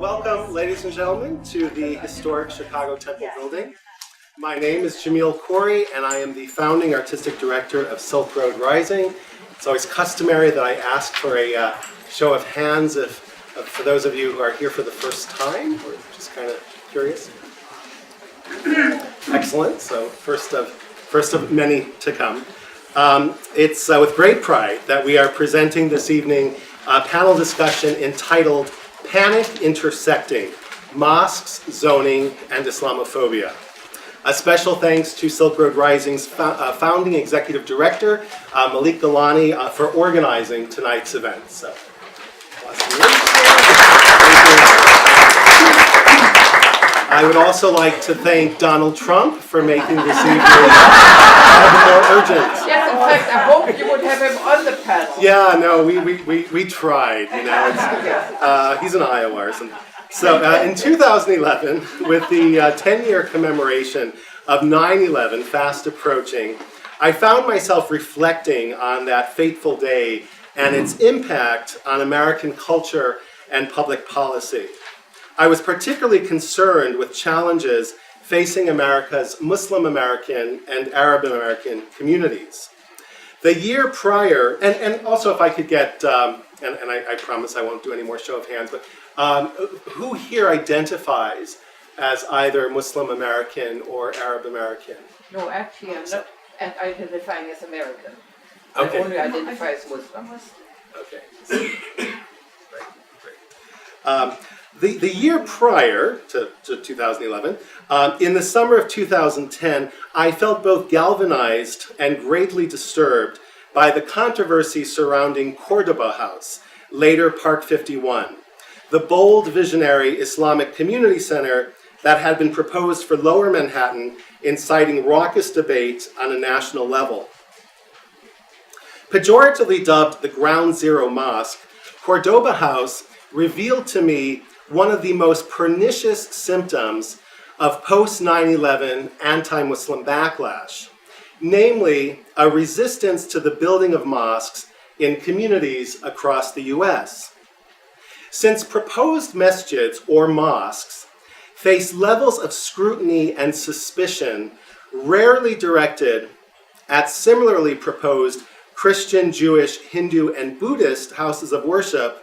Welcome, ladies and gentlemen, to the historic Chicago Temple building. My name is Jamil Khoury, and I am the founding artistic director of Silk Road Rising. It's always customary that I ask for a show of hands for those of you who are here for the first time, or just kind of curious. Excellent. So first of many to come. It's with great pride that we are presenting this evening a panel discussion entitled Panic Intersecting, Mosques, Zoning, and Islamophobia. A special thanks to Silk Road Rising's founding executive director, Malik Galani, for organizing tonight's event. So, I would also like to thank Donald Trump for making this evening more urgent. Yes, in fact, I hope you would have him on the panel. Yeah, no, we tried, you know. He's an Iowa or something. So in 2011, with the 10-year commemoration of 9/11 fast approaching, I found myself reflecting on that fateful day and its impact on American culture and public policy. I was particularly concerned with challenges facing America's Muslim American and Arab American communities. The year prior, and also if I could get, and I promise I won't do any more show of hands, but who here identifies as either Muslim American or Arab American? No, actually I'm not identifying as American. Okay. I only identify as Muslim. Okay. Great. The year prior to 2011, in the summer of 2010, I felt both galvanized and greatly disturbed by the controversy surrounding Cordoba House, later Park 51, the bold, visionary Islamic community center that had been proposed for Lower Manhattan, inciting raucous debate on a national level. Pejoratively dubbed the Ground Zero Mosque, Cordoba House revealed to me one of the most pernicious symptoms of post-9/11 anti-Muslim backlash, namely a resistance to the building of mosques in communities across the US. Since proposed masjids or mosques face levels of scrutiny and suspicion rarely directed at similarly proposed Christian, Jewish, Hindu, and Buddhist houses of worship,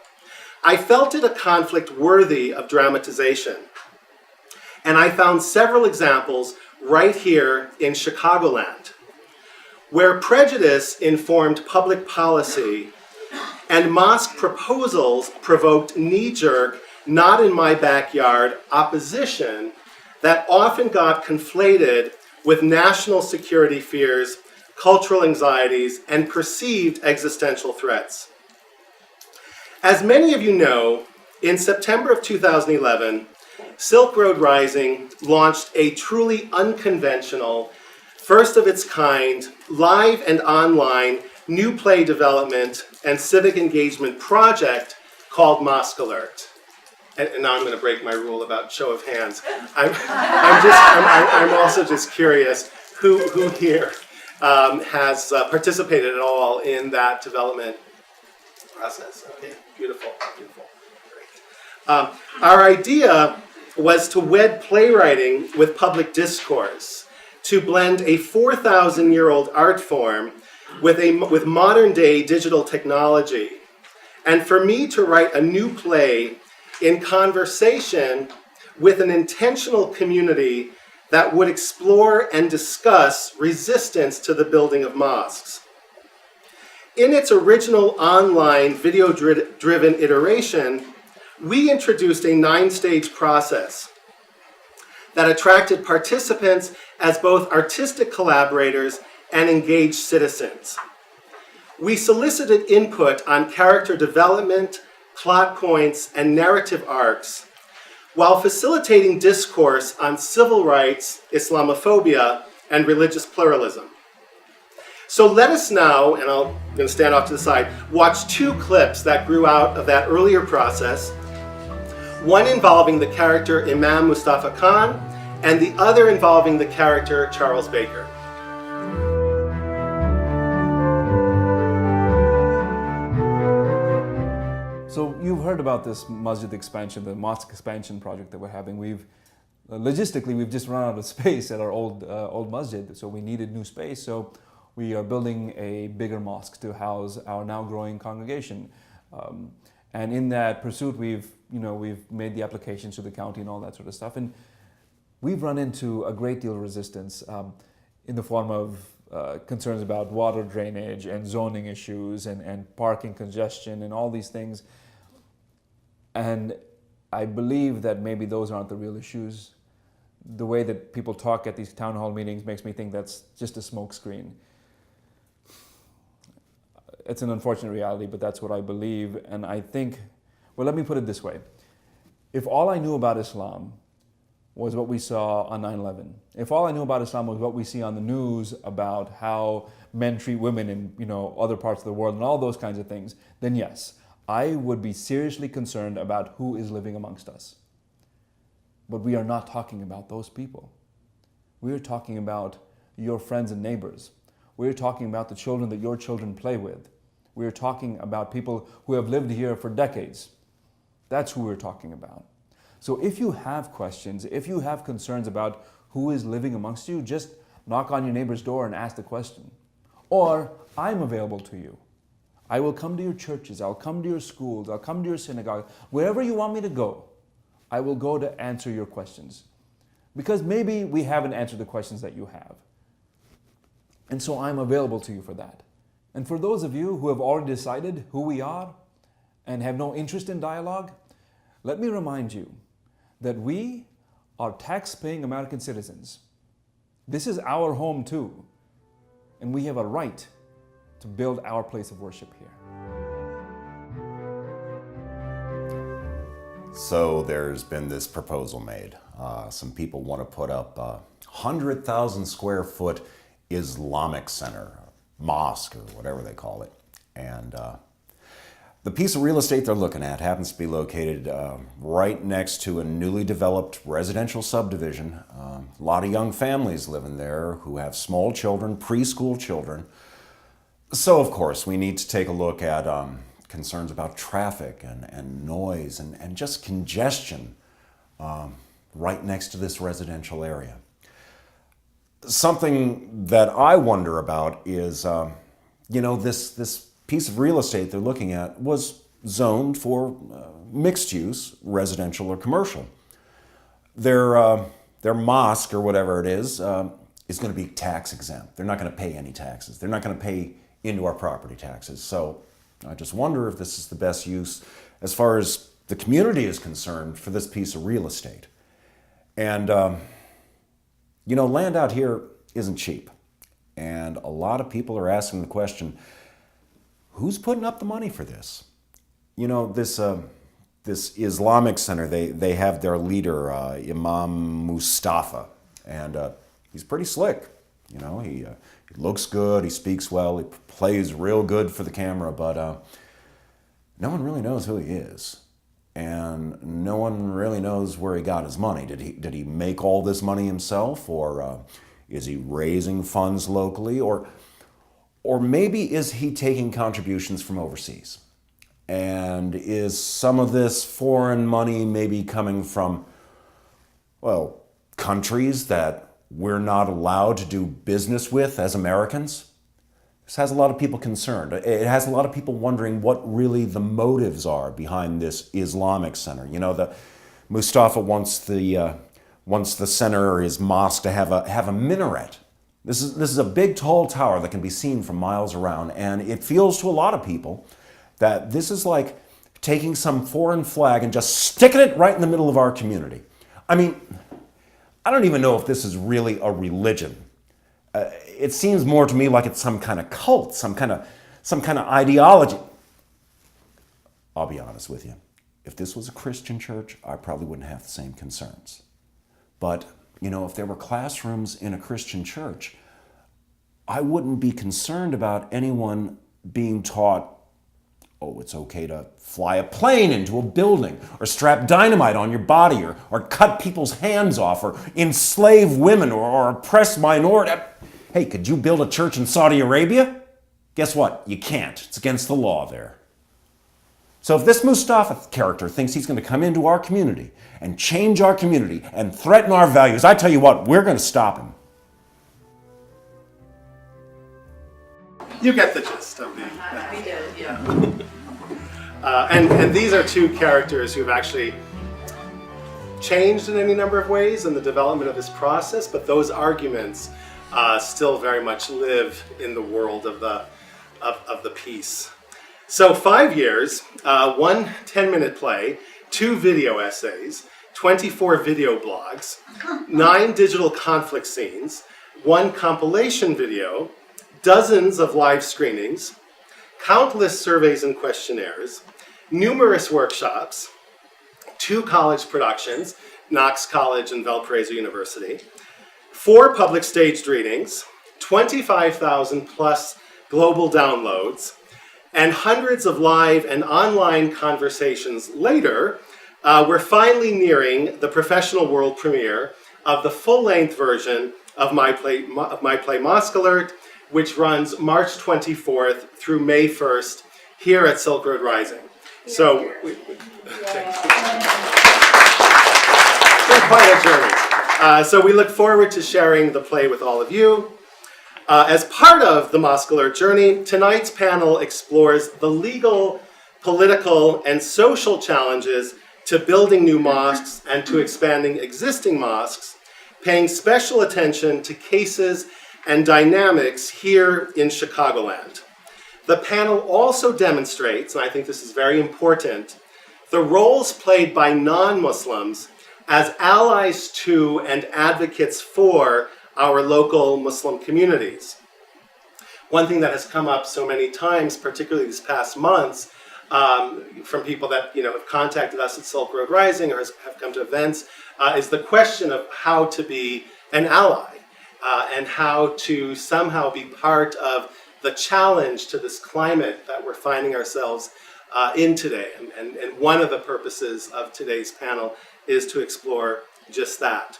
I felt it a conflict worthy of dramatization. And I found several examples right here in Chicagoland, where prejudice informed public policy and mosque proposals provoked knee-jerk, not in my backyard opposition that often got conflated with national security fears, cultural anxieties, and perceived existential threats. As many of you know, in September of 2011, Silk Road Rising launched a truly unconventional, first of its kind, live and online new play development and civic engagement project called MOSQUE ALERT. And now I'm going to break my rule about show of hands. I'm also just curious who here has participated at all in that development process. Okay, beautiful, beautiful, great. Our idea was to wed playwriting with public discourse, to blend a 4,000-year-old art form with modern-day digital technology, and for me to write a new play in conversation with an intentional community that would explore and discuss resistance to the building of mosques. In its original online video-driven iteration, we introduced a 9-stage process that attracted participants as both artistic collaborators and engaged citizens. We solicited input on character development, plot points, and narrative arcs, while facilitating discourse on civil rights, Islamophobia, and religious pluralism. So let us now, and I'm going to stand off to the side, watch 2 clips that grew out of that earlier process, one involving the character Imam Mustafa Khan, and the other involving the character Charles Baker. So you've heard about this masjid expansion, the mosque expansion project that we're having. Logistically, we've just run out of space at our old masjid, so we needed new space. So we are building a bigger mosque to house our now growing congregation. And in that pursuit, we've made the applications to the county and all that sort of stuff. And we've run into a great deal of resistance in the form of concerns about water drainage and zoning issues and parking congestion and all these things. And I believe that maybe those aren't the real issues. The way that people talk at these town hall meetings makes me think that's just a smokescreen. It's an unfortunate reality, but that's what I believe. And I think, well, let me put it this way. If all I knew about Islam was what we saw on 9/11, if all I knew about Islam was what we see on the news about how men treat women in other parts of the world and all those kinds of things, then yes, I would be seriously concerned about who is living amongst us. But we are not talking about those people. We are talking about your friends and neighbors. We are talking about the children that your children play with. We are talking about people who have lived here for decades. That's who we're talking about. So if you have questions, if you have concerns about who is living amongst you, just knock on your neighbor's door and ask the question. Or I'm available to you. I will come to your churches, I'll come to your schools, I'll come to your synagogue. Wherever you want me to go, I will go to answer your questions. Because maybe we haven't answered the questions that you have. And so I'm available to you for that. And for those of you who have already decided who we are and have no interest in dialogue, let me remind you that we are tax-paying American citizens. This is our home too, and we have a right to build our place of worship here. So there's been this proposal made. Some people want to put up a 100,000 square foot Islamic center, mosque or whatever they call it. And the piece of real estate they're looking at happens to be located right next to a newly developed residential subdivision. A lot of young families living there who have small children, preschool children. So of course we need to take a look at concerns about traffic and noise and just congestion right next to this residential area. Something that I wonder about is, this piece of real estate they're looking at was zoned for mixed use, residential or commercial. Their mosque or whatever it is going to be tax exempt. They're not going to pay any taxes. They're not going to pay into our property taxes. So I just wonder if this is the best use as far as the community is concerned for this piece of real estate. And land out here isn't cheap. And a lot of people are asking the question, who's putting up the money for this? This Islamic center, they have their leader, Imam Mustafa, and he's pretty slick. He looks good, he speaks well, he plays real good for the camera, but no one really knows who he is. And no one really knows where he got his money. Did he make all this money himself, or is he raising funds locally, or maybe is he taking contributions from overseas? And is some of this foreign money maybe coming from, countries that we're not allowed to do business with as Americans? This has a lot of people concerned. It has a lot of people wondering what really the motives are behind this Islamic center. The Mustafa wants the center or his mosque to have a minaret. This is a big tall tower that can be seen from miles around, and it feels to a lot of people that this is like taking some foreign flag and just sticking it right in the middle of our community. I mean, I don't even know if this is really a religion. It seems more to me like it's some kind of cult, some kind of ideology. I'll be honest with you. If this was a Christian church, I probably wouldn't have the same concerns. But, if there were classrooms in a Christian church, I wouldn't be concerned about anyone being taught, it's okay to fly a plane into a building, or strap dynamite on your body, or cut people's hands off, or enslave women, or oppress minorities. Hey, could you build a church in Saudi Arabia? Guess what? You can't. It's against the law there. So if this Mustafa character thinks he's going to come into our community and change our community and threaten our values, I tell you what, we're going to stop him. You get the gist of the. We did, yeah. And these are two characters who've actually changed in any number of ways in the development of this process, but those arguments still very much live in the world of the piece. So 5 years, one 10-minute play, 2 video essays, 24 video blogs, 9 digital conflict scenes, 1 compilation video, dozens of live screenings, countless surveys and questionnaires, numerous workshops, 2 college productions, Knox College and Valparaiso University, 4 public staged readings, 25,000 plus global downloads, and hundreds of live and online conversations later, we're finally nearing the professional world premiere of the full-length version of my play Mosque Alert, which runs March 24th through May 1st here at Silk Road Rising. So, it's been quite a journey. So we look forward to sharing the play with all of you. As part of the Mosque Alert journey, tonight's panel explores the legal, political, and social challenges to building new mosques and to expanding existing mosques, paying special attention to cases and dynamics here in Chicagoland. The panel also demonstrates, and I think this is very important, the roles played by non-Muslims as allies to and advocates for our local Muslim communities. One thing that has come up so many times, particularly these past months, from people that have contacted us at Silk Road Rising or have come to events, is the question of how to be an ally. And how to somehow be part of the challenge to this climate that we're finding ourselves in today. And one of the purposes of today's panel is to explore just that.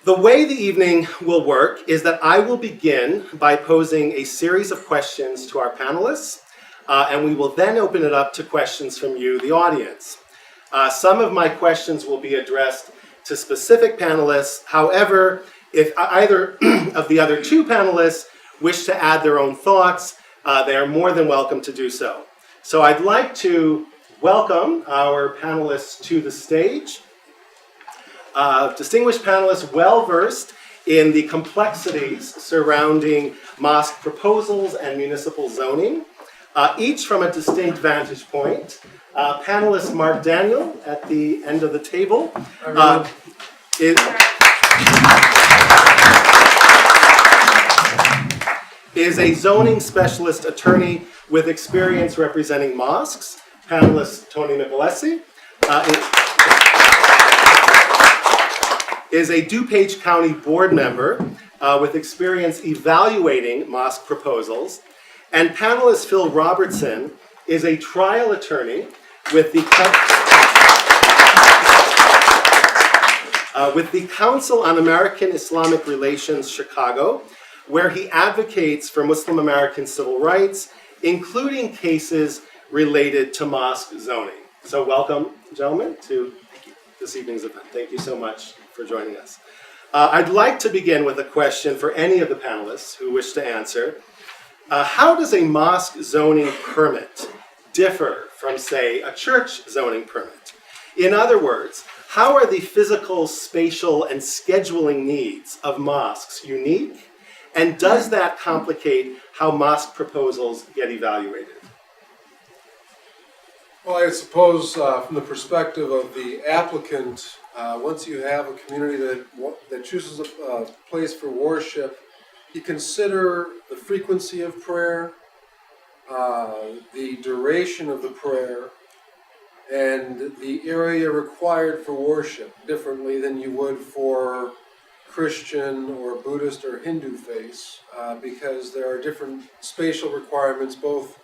The way the evening will work is that I will begin by posing a series of questions to our panelists, and we will then open it up to questions from you, the audience. Some of my questions will be addressed to specific panelists. However, if either of the other 2 panelists wish to add their own thoughts, they are more than welcome to do so. So I'd like to welcome our panelists to the stage. Distinguished panelists well-versed in the complexities surrounding mosque proposals and municipal zoning, each from a distinct vantage point. Panelist Mark Daniel at the end of the table is a zoning specialist attorney with experience representing mosques. Panelist Tony Michelassi is a DuPage County board member with experience evaluating mosque proposals. And panelist Phil Robertson is a trial attorney with the Council on American-Islamic Relations, Chicago, where he advocates for Muslim American civil rights, including cases related to mosque zoning. So welcome, gentlemen, to this evening's event. Thank you so much for joining us. I'd like to begin with a question for any of the panelists who wish to answer. How does a mosque zoning permit differ from, say, a church zoning permit? In other words, how are the physical, spatial, and scheduling needs of mosques unique? And does that complicate how mosque proposals get evaluated? Well, I suppose from the perspective of the applicant, once you have a community that chooses a place for worship, you consider the frequency of prayer, the duration of the prayer, and the area required for worship differently than you would for Christian or Buddhist or Hindu faiths, because there are different spatial requirements, both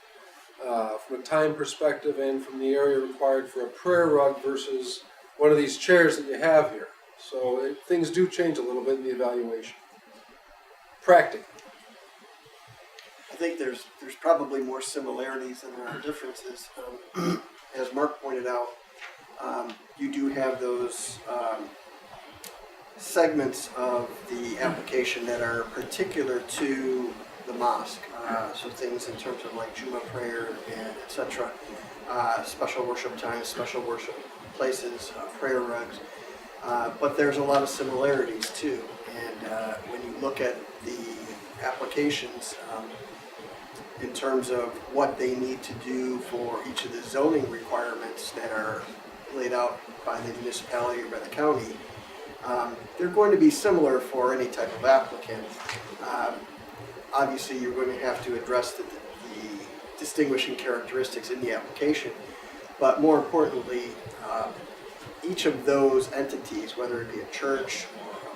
from a time perspective and from the area required for a prayer rug versus one of these chairs that you have here. So things do change a little bit in the evaluation. Practically. I think there's probably more similarities than there are differences. as Mark pointed out, you do have those segments of the application that are particular to the mosque. So things in terms of like Juma prayer and etc. Special worship times, special worship places, prayer rugs. But there's a lot of similarities too. And when you look at the applications, in terms of what they need to do for each of the zoning requirements that are laid out by the municipality or by the county, they're going to be similar for any type of applicant. Obviously, you're going to have to address the distinguishing characteristics in the application, but more importantly, each of those entities, whether it be a church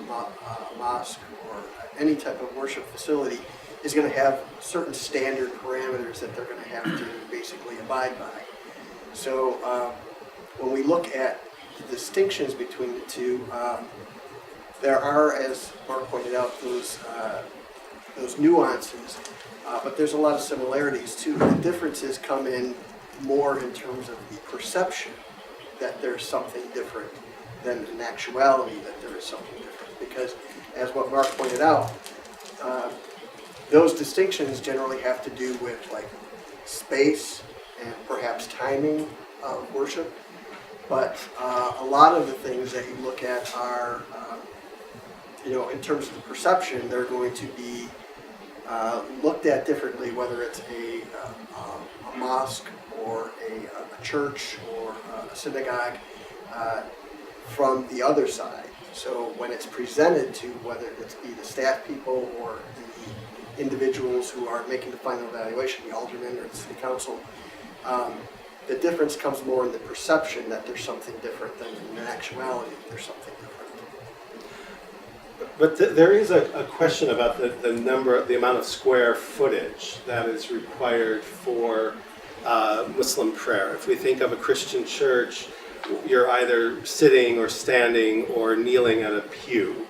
or a mosque or any type of worship facility, is going to have certain standard parameters that they're going to have to basically abide by. So when we look at the distinctions between the two, there are, as Mark pointed out, those nuances, but there's a lot of similarities too. The differences come in more in terms of the perception that there's something different than in actuality that there is something different. Because as what Mark pointed out, those distinctions generally have to do with like space and perhaps timing of worship. But a lot of the things that you look at are, in terms of the perception, they're going to be looked at differently, whether it's a mosque or a church or a synagogue from the other side. So when it's presented to, whether it's be the staff people or the individuals who are making the final evaluation, the alderman or the city council, the difference comes more in the perception that there's something different than in actuality there's something different. But there is a question about the amount of square footage that is required for Muslim prayer. If we think of a Christian church, you're either sitting or standing or kneeling at a pew.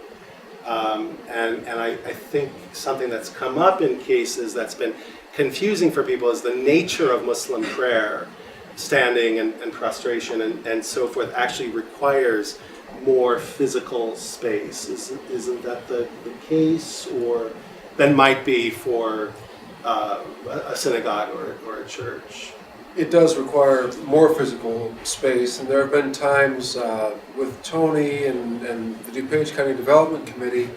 And I think something that's come up in cases that's been confusing for people is the nature of Muslim prayer, standing and prostration and so forth, actually requires more physical space. Isn't that the case? Or than might be for a synagogue or a church? It does require more physical space, and there have been times with Tony and the DuPage County Development Committee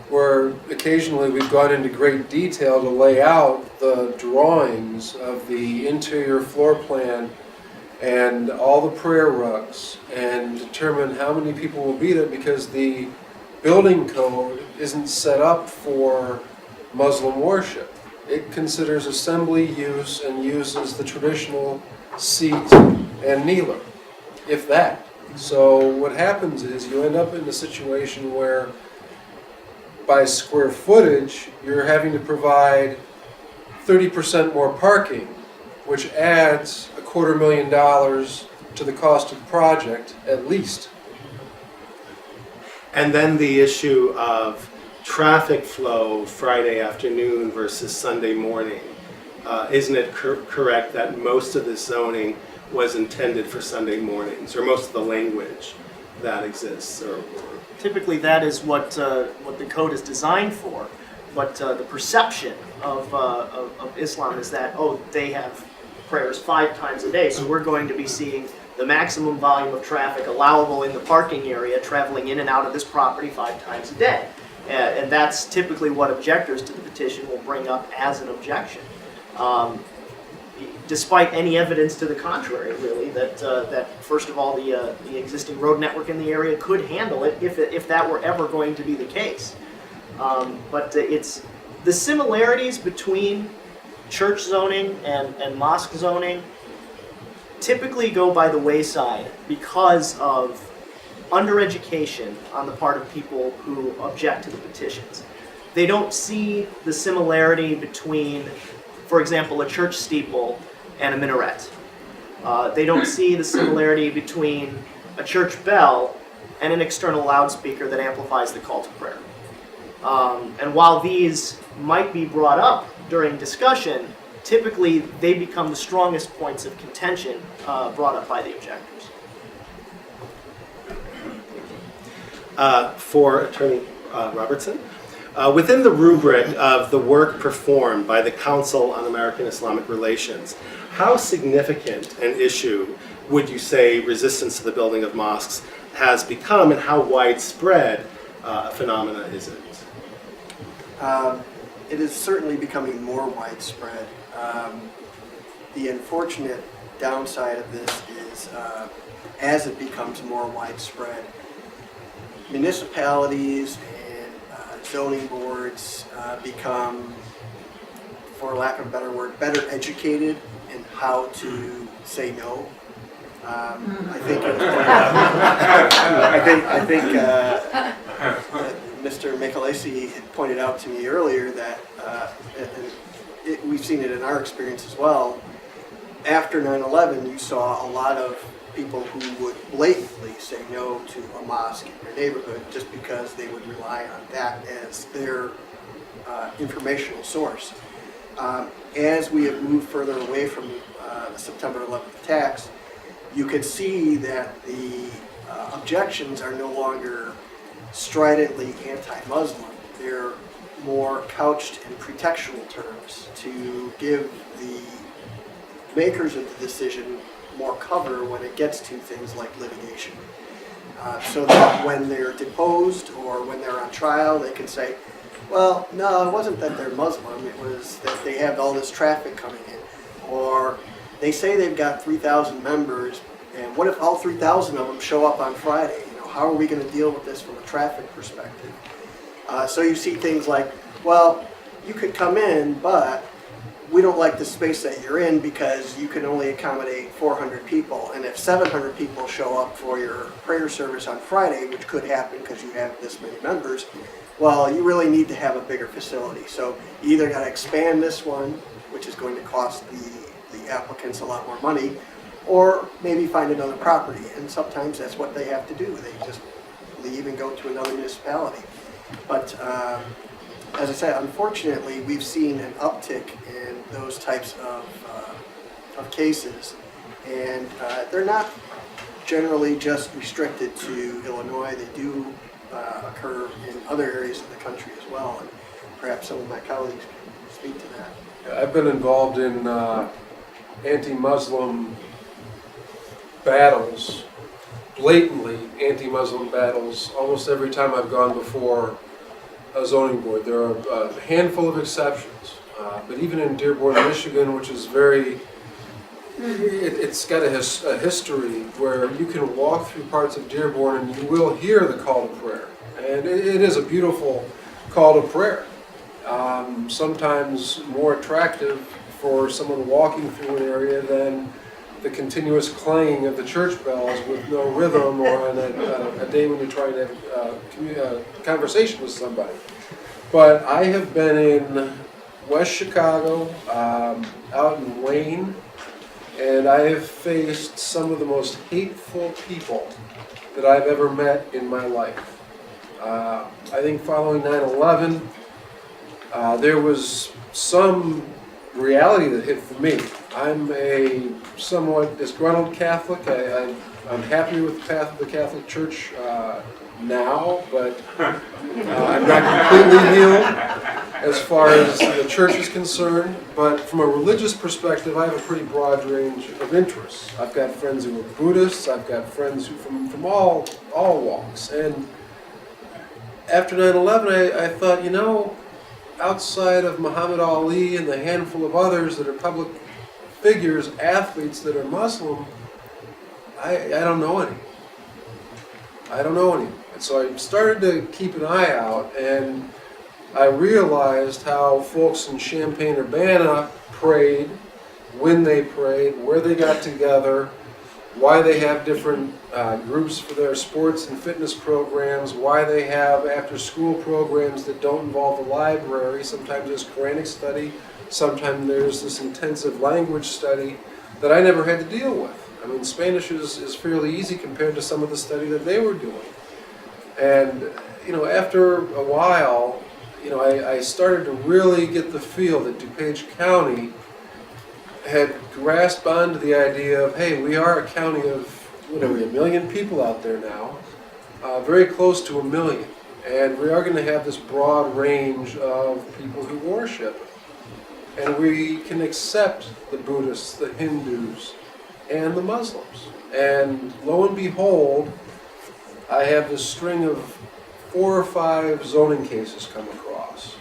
where occasionally we've gone into great detail to lay out the drawings of the interior floor plan and all the prayer rugs and determine how many people will be there, because the building code isn't set up for Muslim worship. It considers assembly use and uses the traditional seat and kneeler, if that. So what happens is you end up in a situation where by square footage you're having to provide 30% more parking, which adds $250,000 to the cost of the project at least. And then the issue of traffic flow Friday afternoon versus Sunday morning. Isn't it correct that most of the zoning was intended for Sunday mornings, or most of the language that exists? Typically that is what the code is designed for, but the perception of Islam is that, they have prayers 5 times a day, so we're going to be seeing the maximum volume of traffic allowable in the parking area traveling in and out of this property 5 times a day. And that's typically what objectors to the petition will bring up as an objection. Despite any evidence to the contrary, really, that first of all, the existing road network in the area could handle it if that were ever going to be the case. But it's the similarities between church zoning and mosque zoning typically go by the wayside because of undereducation on the part of people who object to the petitions. They don't see the similarity between, for example, a church steeple and a minaret. They don't see the similarity between a church bell and an external loudspeaker that amplifies the call to prayer. And while these might be brought up during discussion, typically they become the strongest points of contention brought up by the objectors. For Attorney Robertson, within the rubric of the work performed by the Council on American-Islamic Relations, how significant an issue would you say resistance to the building of mosques has become, and how widespread a phenomena is it? It is certainly becoming more widespread. The unfortunate downside of this is as it becomes more widespread, municipalities and zoning boards become, for lack of a better word, better educated in how to say no. I think Mr. Michelassi had pointed out to me earlier that we've seen it in our experience as well. After 9/11, you saw a lot of people who would blatantly say no to a mosque in their neighborhood just because they would rely on that as their informational source. As we have moved further away from the September 11th attacks, you could see that the objections are no longer stridently anti-Muslim. They're more couched in pretextual terms to give the makers of the decision more cover when it gets to things like litigation. So that when they're deposed or when they're on trial, they can say, well, no, it wasn't that they're Muslim, it was that they have all this traffic coming in. Or they say they've got 3,000 members, and what if all 3,000 of them show up on Friday? You know, how are we going to deal with this from a traffic perspective? So you see things like, well, you could come in, but we don't like the space that you're in because you can only accommodate 400 people. And if 700 people show up for your prayer service on Friday, which could happen because you have this many members, well, you really need to have a bigger facility. So you either got to expand this one, which is going to cost the applicants a lot more money, or maybe find another property. And sometimes that's what they have to do. They just leave and go to another municipality. But as I said, unfortunately, we've seen an uptick in those types of cases. And they're not generally just restricted to Illinois. They do occur in other areas of the country as well. And perhaps some of my colleagues can speak to that. I've been involved in anti-Muslim battles, blatantly anti-Muslim battles, almost every time I've gone before a zoning board. There are a handful of exceptions, but even in Dearborn, Michigan, which is it's got a history where you can walk through parts of Dearborn and you will hear the call to prayer. And it is a beautiful call to prayer. Sometimes more attractive for someone walking through an area than the clanging of the church bells with no rhythm, or on a day when you're trying to have a conversation with somebody. But I have been in West Chicago, out in Wayne, and I have faced some of the most hateful people that I've ever met in my life. I think following 9/11, there was some reality that hit for me. I'm a somewhat disgruntled Catholic. I'm happy with the path of the Catholic Church now, but I'm not completely healed as far as the church is concerned. But from a religious perspective, I have a pretty broad range of interests. I've got friends who are Buddhists. I've got friends who from all walks. And after 9/11, I thought, outside of Muhammad Ali and the handful of others that are public figures, athletes that are Muslim, I don't know any. And so I started to keep an eye out, and I realized how folks in Champaign-Urbana prayed, when they prayed, where they got together, why they have different groups for their sports and fitness programs, why they have after-school programs that don't involve a library. Sometimes there's Quranic study, sometimes there's this intensive language study that I never had to deal with. I mean, Spanish is fairly easy compared to some of the study that they were doing. And, after a while, I started to really get the feel that DuPage County had grasped onto the idea of, hey, we are a county of, what are we, 1 million people out there now, very close to 1 million. And we are going to have this broad range of people who worship. And we can accept the Buddhists, the Hindus, and the Muslims. And lo and behold, I have this string of 4 or 5 zoning cases come across.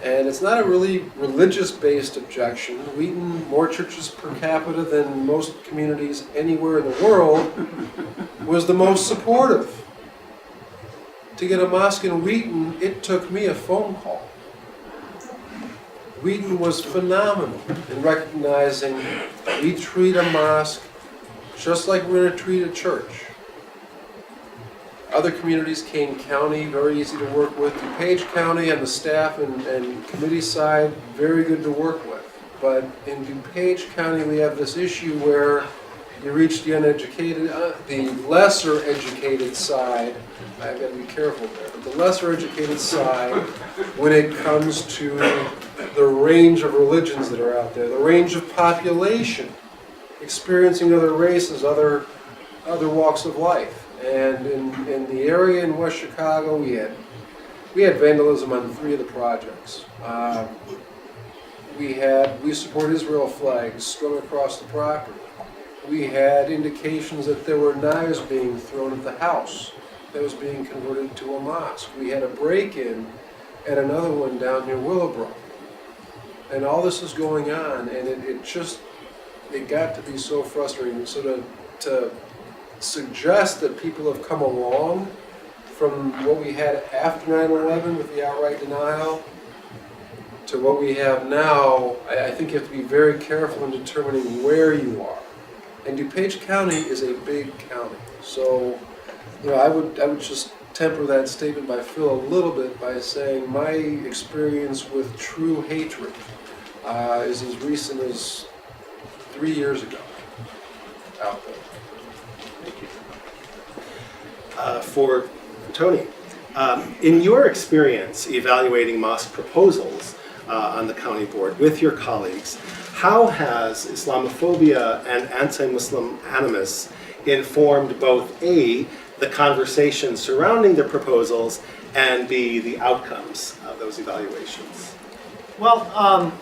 And it's not a really religious-based objection. Wheaton, more churches per capita than most communities anywhere in the world, was the most supportive. To get a mosque in Wheaton, it took me a phone call. Wheaton was phenomenal in recognizing we treat a mosque just like we're going to treat a church. Other communities, Kane County, very easy to work with. DuPage County and the staff and committee side, very good to work with. But in DuPage County, we have this issue where you reach the uneducated, the lesser educated side. I've got to be careful there, but the lesser educated side when it comes to the range of religions that are out there, the range of population, experiencing other races, other walks of life. And in the area in West Chicago, we had vandalism on 3 of the projects. We support Israel flags strung across the property. We had indications that there were knives being thrown at the house that was being converted to a mosque. We had a break-in at another one down near Willowbrook. And all this is going on, and it got to be so frustrating. So to suggest that people have come along from what we had after 9/11 with the outright denial to what we have now, I think you have to be very careful in determining where you are. And DuPage County is a big county, so I would just temper that statement by Phil a little bit by saying my experience with true hatred is as recent as 3 years ago out there. For Tony, in your experience evaluating mosque proposals on the county board with your colleagues, how has Islamophobia and anti-Muslim animus informed both A, the conversation surrounding the proposals, and B, the outcomes of those evaluations? Well,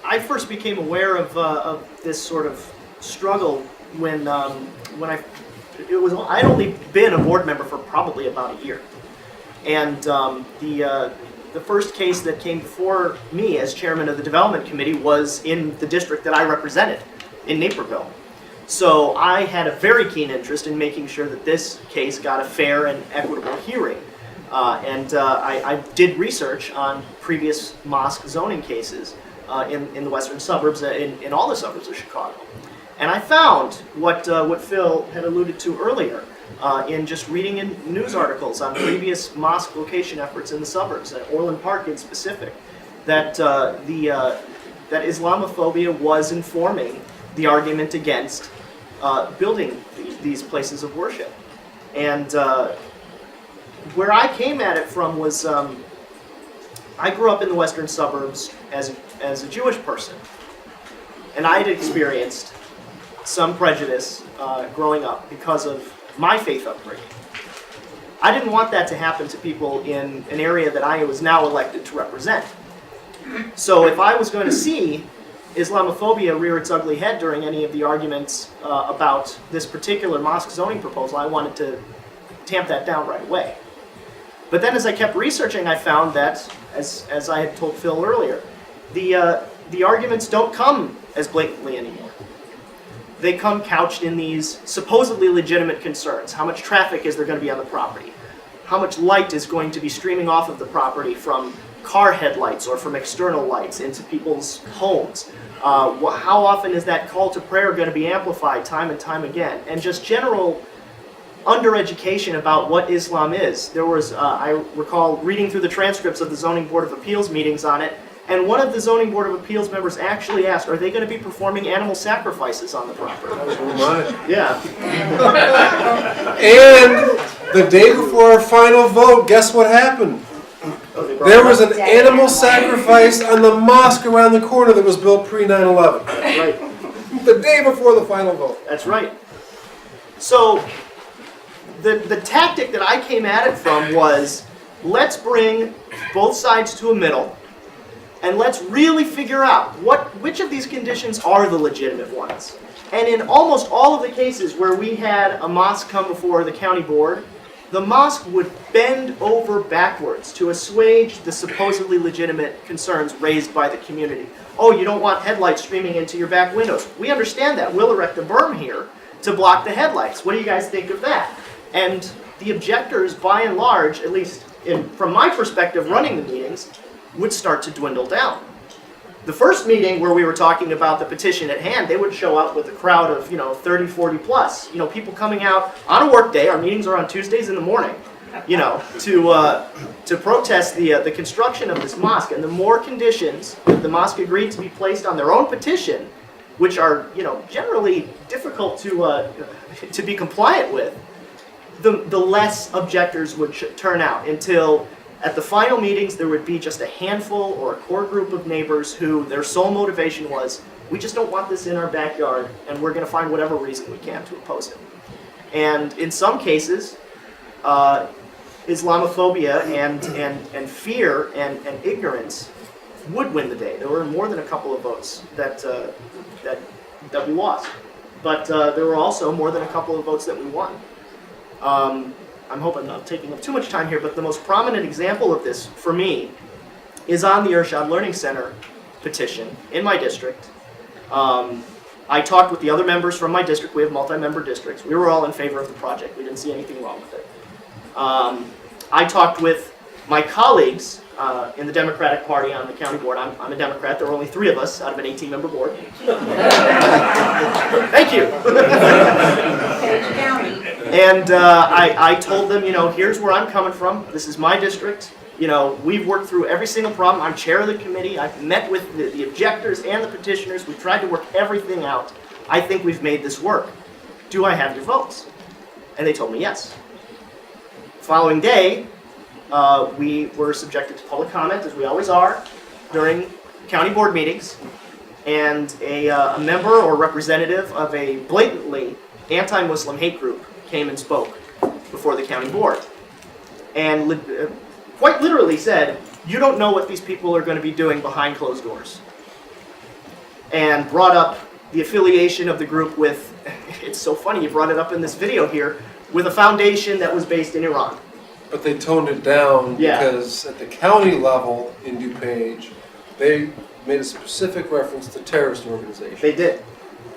I first became aware of this sort of struggle when I'd only been a board member for probably about a year, and the first case that came before me as chairman of the development committee was in the district that I represented, in Naperville. So I had a very keen interest in making sure that this case got a fair and equitable hearing. I did research on previous mosque zoning cases in the western suburbs, in all the suburbs of Chicago. And I found what Phil had alluded to earlier in just reading in news articles on previous mosque location efforts in the suburbs, at Orland Park in specific, that that Islamophobia was informing the argument against building these places of worship. And where I came at it from was, I grew up in the western suburbs as a Jewish person, and I had experienced some prejudice growing up because of my faith upbringing. I didn't want that to happen to people in an area that I was now elected to represent. So if I was going to see Islamophobia rear its ugly head during any of the arguments about this particular mosque zoning proposal, I wanted to tamp that down right away. But then as I kept researching, I found that, as I had told Phil earlier, the arguments don't come as blatantly anymore. They come couched in these supposedly legitimate concerns. How much traffic is there going to be on the property? How much light is going to be streaming off of the property from car headlights or from external lights into people's homes? How often is that call to prayer going to be amplified time and time again? And just general undereducation about what Islam is. There was, I recall reading through the transcripts of the Zoning Board of Appeals meetings on it, and one of the Zoning Board of Appeals members actually asked, are they going to be performing animal sacrifices on the property? Oh my. Yeah. And the day before our final vote, guess what happened? There was an animal sacrifice on the mosque around the corner that was built pre-9/11. That's right. The day before the final vote. That's right. So the tactic that I came at it from was, let's bring both sides to a middle, and let's really figure out which of these conditions are the legitimate ones. And in almost all of the cases where we had a mosque come before the county board, the mosque would bend over backwards to assuage the supposedly legitimate concerns raised by the community. Oh, you don't want headlights streaming into your back windows. We understand that. We'll erect a berm here to block the headlights. What do you guys think of that? And the objectors, by and large, at least from my perspective running the meetings, would start to dwindle down. The first meeting where we were talking about the petition at hand, they would show up with a crowd of 30, 40 plus, people coming out on a work day. Our meetings are on Tuesdays in the morning, to protest the construction of this mosque. And the more conditions that the mosque agreed to be placed on their own petition, which are generally difficult to be compliant with, the less objectors would turn out, until at the final meetings there would be just a handful or a core group of neighbors who their sole motivation was, we just don't want this in our backyard, and we're going to find whatever reason we can to oppose it. And in some cases, Islamophobia and fear and ignorance would win the day. There were more than a couple of votes that we lost, but there were also more than a couple of votes that we won. I'm hoping I'm not taking up too much time here, but the most prominent example of this for me is on the Irshad Learning Center petition in my district. I talked with the other members from my district. We have multi-member districts. We were all in favor of the project. We didn't see anything wrong with it. I talked with my colleagues in the Democratic Party on the county board. I'm a Democrat. There were only 3 of us out of an 18-member board. Thank you. And I told them, here's where I'm coming from. This is my district. We've worked through every single problem. I'm chair of the committee. I've met with the objectors and the petitioners. We've tried to work everything out. I think we've made this work. Do I have your votes? And they told me yes. Following day, we were subjected to public comment, as we always are, during county board meetings. And a member or representative of a blatantly anti-Muslim hate group came and spoke before the county board. And quite literally said, you don't know what these people are going to be doing behind closed doors. And brought up the affiliation of the group with, it's so funny, you brought it up in this video here, with a foundation that was based in Iran. But they toned it down because at the county level in DuPage, they made a specific reference to terrorist organizations. They did.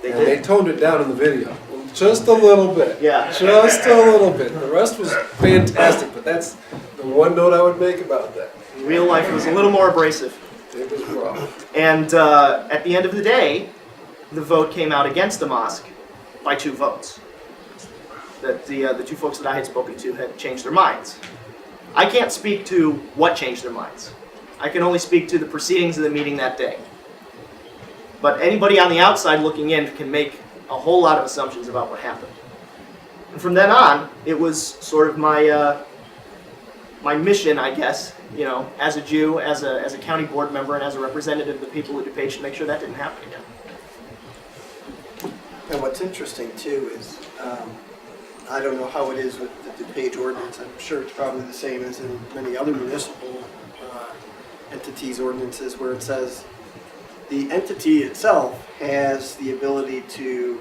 They toned it down in the video. Just a little bit. Yeah. Just a little bit. The rest was fantastic, but that's the one note I would make about that. Real life was a little more abrasive. It was rough. And at the end of the day, the vote came out against the mosque by 2 votes. That the 2 folks that I had spoken to had changed their minds. I can't speak to what changed their minds. I can only speak to the proceedings of the meeting that day. But anybody on the outside looking in can make a whole lot of assumptions about what happened. And from then on, it was sort of my mission, I guess, as a Jew, as a county board member, and as a representative of the people of DuPage, to make sure that didn't happen again. And what's interesting too is, I don't know how it is with the DuPage ordinance. I'm sure it's probably the same as in many other municipal entities' ordinances, where it says the entity itself has the ability to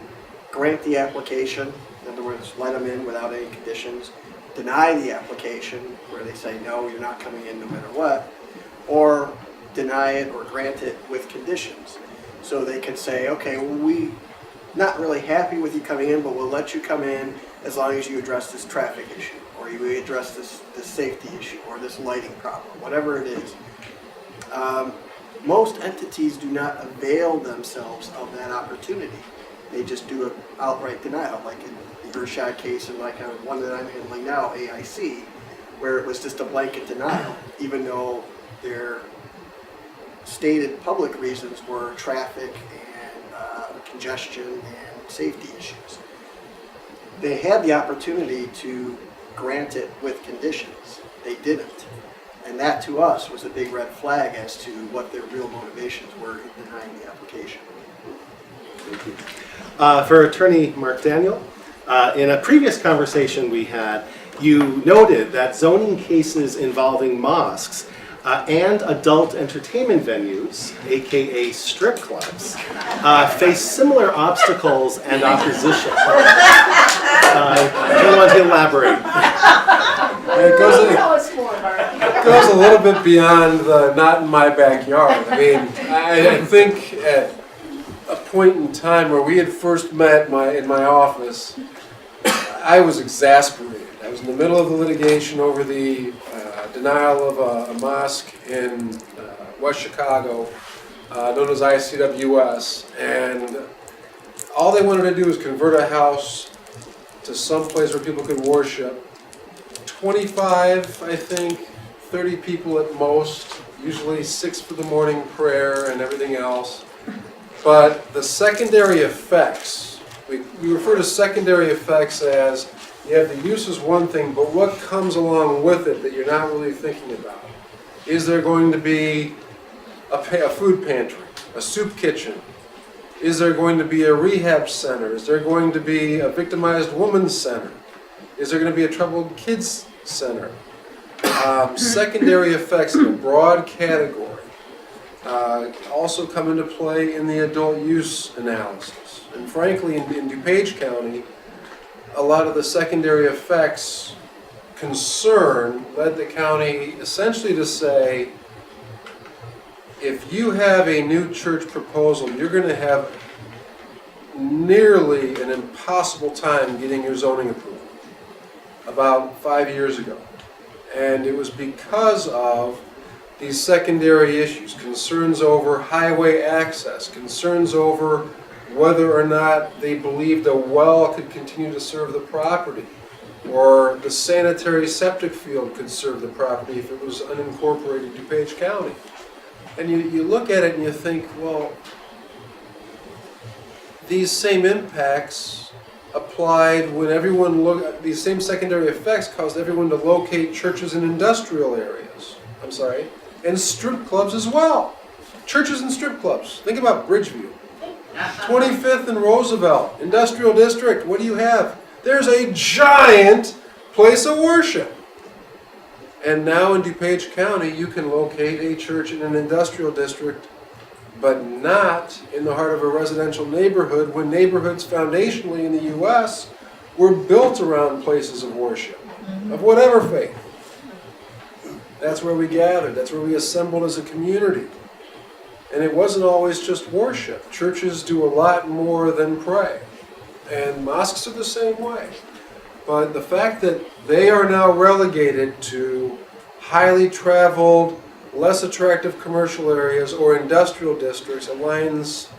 grant the application, in other words, let them in without any conditions, deny the application, where they say, no, you're not coming in no matter what, or deny it or grant it with conditions. So they could say, okay, well, we're not really happy with you coming in, but we'll let you come in as long as you address this traffic issue, or you address this safety issue, or this lighting problem, whatever it is. Most entities do not avail themselves of that opportunity. They just do an outright denial, like in the Irshad case and like one that I'm handling now, AIC, where it was just a blanket denial, even though their stated public reasons were traffic and congestion and safety issues. They had the opportunity to grant it with conditions. They didn't. And that, to us, was a big red flag as to what their real motivations were in denying the application. Thank you. For Attorney Mark Daniel, in a previous conversation we had, you noted that zoning cases involving mosques and adult entertainment venues, aka strip clubs, face similar obstacles and opposition. Do you want to elaborate? It Tell us more, Mark. goes a little bit beyond the not in my backyard. I mean, I think at a point in time where we had first met in my office, I was exasperated. I was in the middle of the litigation over the denial of a mosque in West Chicago, known as ICWS, and all they wanted to do was convert a house to some place where people could worship. 25, I think, 30 people at most, usually 6 for the morning prayer and everything else. But the secondary effects, we refer to secondary effects as you have the use is one thing, but what comes along with it that you're not really thinking about? Is there going to be a food pantry, a soup kitchen? Is there going to be a rehab center? Is there going to be a victimized woman's center? Is there going to be a troubled kids center? Secondary effects in a broad category also come into play in the adult use analysis. And frankly, in DuPage County, a lot of the secondary effects concern led the county essentially to say, if you have a new church proposal, you're going to have nearly an impossible time getting your zoning approval. About 5 years ago. And it was because of these secondary issues, concerns over highway access, concerns over whether or not they believed a well could continue to serve the property, or the sanitary septic field could serve the property if it was unincorporated DuPage County. And you look at it and you think, well, these same impacts applied when these same secondary effects caused everyone to locate churches in industrial areas. And strip clubs as well. Churches and strip clubs. Think about Bridgeview. 25th and Roosevelt, industrial district. What do you have? There's a giant place of worship. And now in DuPage County, you can locate a church in an industrial district, but not in the heart of a residential neighborhood, when neighborhoods foundationally in the U.S. were built around places of worship, of whatever faith. That's where we gathered. That's where we assembled as a community. And it wasn't always just worship. Churches do a lot more than pray. And mosques are the same way. But the fact that they are now relegated to highly traveled, less attractive commercial areas or industrial districts aligns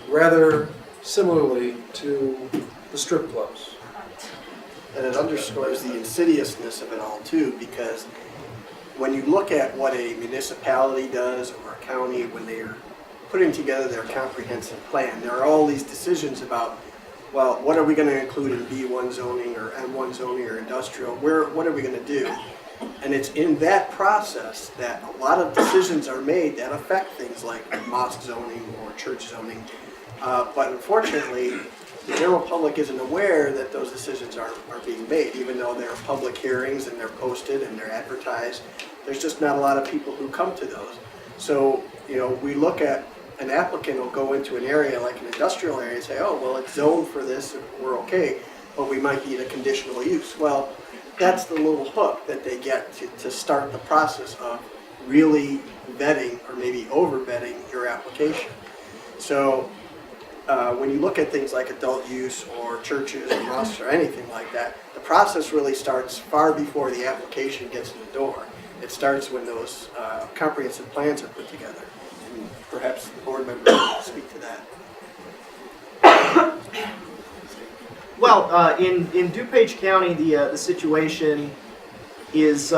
rather similarly to the strip clubs. And it underscores the insidiousness of it all too, because when you look at what a municipality does or a county when they are putting together their comprehensive plan, there are all these decisions about, well, what are we going to include in B1 zoning or M1 zoning or industrial? What are we going to do? And it's in that process that a lot of decisions are made that affect things like mosque zoning or church zoning. But unfortunately, the general public isn't aware that those decisions are being made, even though they're public hearings and they're posted and they're advertised. There's just not a lot of people who come to those. So, we look at an applicant will go into an area like an industrial area and say, oh, well, it's zoned for this, we're okay, but we might need a conditional use. Well, that's the little hook that they get to start the process of really vetting or maybe over vetting your application. So when you look at things like adult use or churches or mosques or anything like that, the process really starts far before the application gets in the door. It starts when those comprehensive plans are put together. And perhaps the board member can speak to that. Well, in DuPage County, the situation is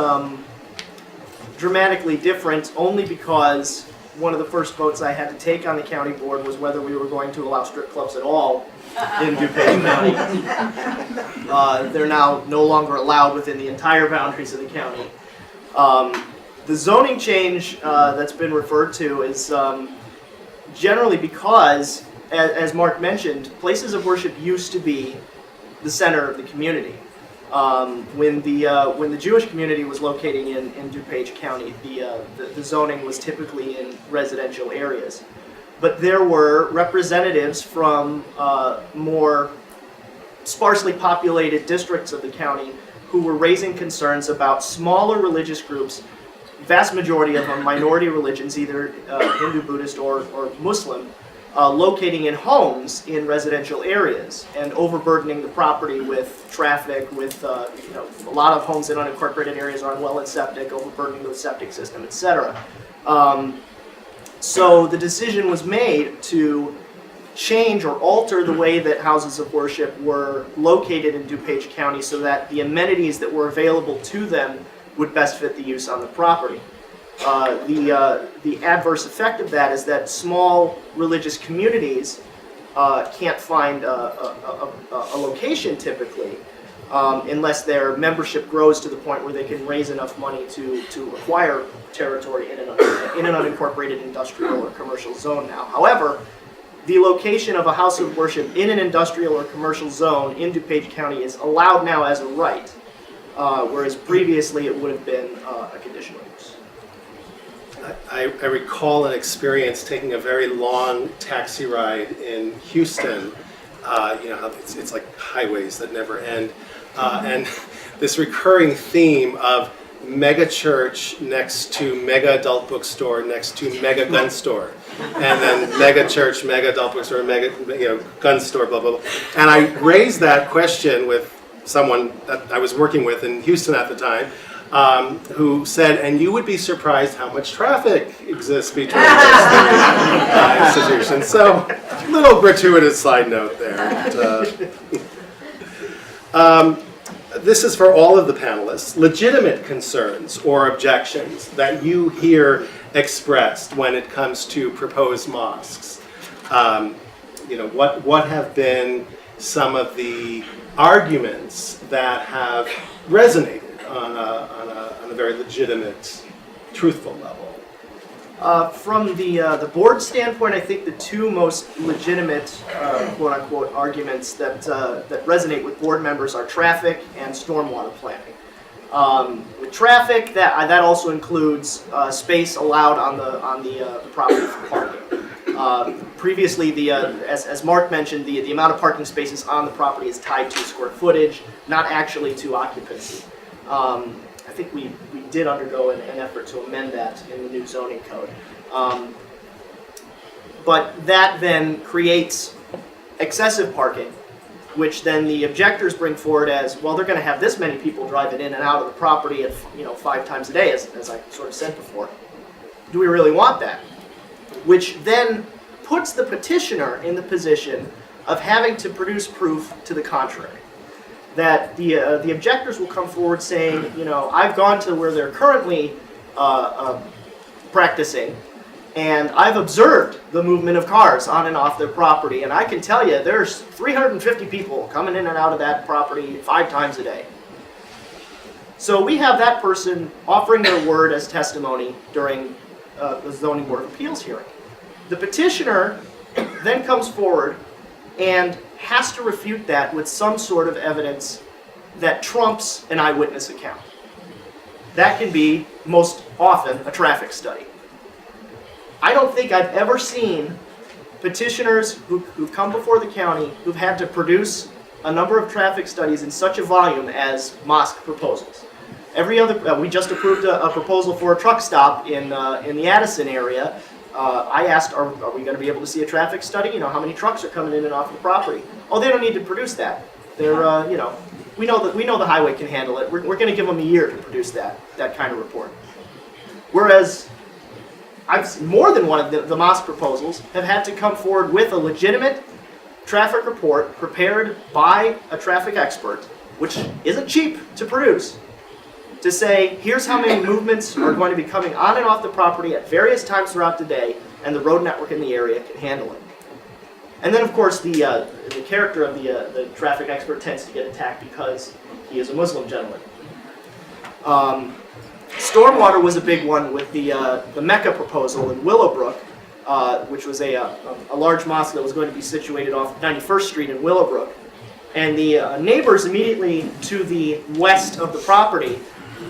dramatically different only because one of the first votes I had to take on the county board was whether we were going to allow strip clubs at all in DuPage County. They're now no longer allowed within the entire boundaries of the county. The zoning change that's been referred to is generally because as Mark mentioned, places of worship used to be the center of the community. When the Jewish community was locating in DuPage County, the zoning was typically in residential areas. But there were representatives from more sparsely populated districts of the county who were raising concerns about smaller religious groups, vast majority of them minority religions, either Hindu, Buddhist, or Muslim, locating in homes in residential areas and overburdening the property with traffic, with a lot of homes in unincorporated areas are on well and septic, overburdening the septic system, etc. So the decision was made to change or alter the way that houses of worship were located in DuPage County so that the amenities that were available to them would best fit the use on the property. The adverse effect of that is that small religious communities can't find a location typically unless their membership grows to the point where they can raise enough money to acquire territory in an unincorporated industrial or commercial zone now. However, the location of a house of worship in an industrial or commercial zone in DuPage County is allowed now as a right, whereas previously it would have been a conditional use. I recall an experience taking a very long taxi ride in Houston. You know how it's like highways that never end, and this recurring theme of mega church next to mega adult bookstore next to mega gun store, and then mega church, mega adult bookstore, mega gun store, blah blah blah. And I raised that question with someone that I was working with in Houston at the time, who said, and you would be surprised how much traffic exists between those three institutions. So, little gratuitous side note there. This is for all of the panelists. Legitimate concerns or objections that you hear expressed when it comes to proposed mosques. What have been some of the arguments that have resonated on a very legitimate, truthful level? From the board standpoint, I think the two most legitimate, quote-unquote, arguments that resonate with board members are traffic and stormwater planning. With traffic, that also includes space allowed on the property for parking. Previously, as Mark mentioned, the amount of parking spaces on the property is tied to square footage, not actually to occupancy. I think we did undergo an effort to amend that in the new zoning code. But that then creates excessive parking, which then the objectors bring forward as, well, they're going to have this many people driving in and out of the property at 5 times a day, as I sort of said before. Do we really want that? Which then puts the petitioner in the position of having to produce proof to the contrary. That the objectors will come forward saying, I've gone to where they're currently practicing, and I've observed the movement of cars on and off their property, and I can tell you there's 350 people coming in and out of that property 5 times a day. So we have that person offering their word as testimony during the Zoning Board of Appeals hearing. The petitioner then comes forward and has to refute that with some sort of evidence that trumps an eyewitness account. That can be, most often, a traffic study. I don't think I've ever seen petitioners who've come before the county who've had to produce a number of traffic studies in such a volume as mosque proposals. Every other, we just approved a proposal for a truck stop in the Addison area. I asked, are we going to be able to see a traffic study? How many trucks are coming in and off the property? Oh, they don't need to produce that. They're, we know the highway can handle it. We're going to give them a year to produce that kind of report. Whereas, more than one of the mosque proposals have had to come forward with a legitimate traffic report prepared by a traffic expert, which isn't cheap to produce, to say, here's how many movements are going to be coming on and off the property at various times throughout the day, and the road network in the area can handle it. And then, of course, the character of the traffic expert tends to get attacked because he is a Muslim gentleman. Stormwater was a big one with the Mecca proposal in Willowbrook, which was a large mosque that was going to be situated off 91st Street in Willowbrook. And the neighbors immediately to the west of the property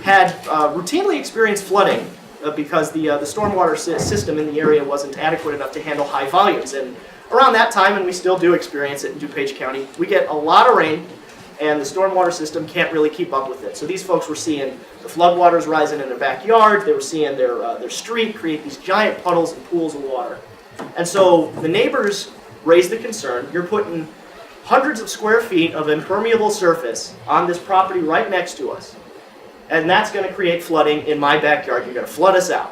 had routinely experienced flooding because the stormwater system in the area wasn't adequate enough to handle high volumes. And around that time, and we still do experience it in DuPage County, we get a lot of rain, and the stormwater system can't really keep up with it. So these folks were seeing the floodwaters rising in their backyard. They were seeing their street create these giant puddles and pools of water. And so the neighbors raised the concern, you're putting hundreds of square feet of impermeable surface on this property right next to us, and that's going to create flooding in my backyard. You're going to flood us out.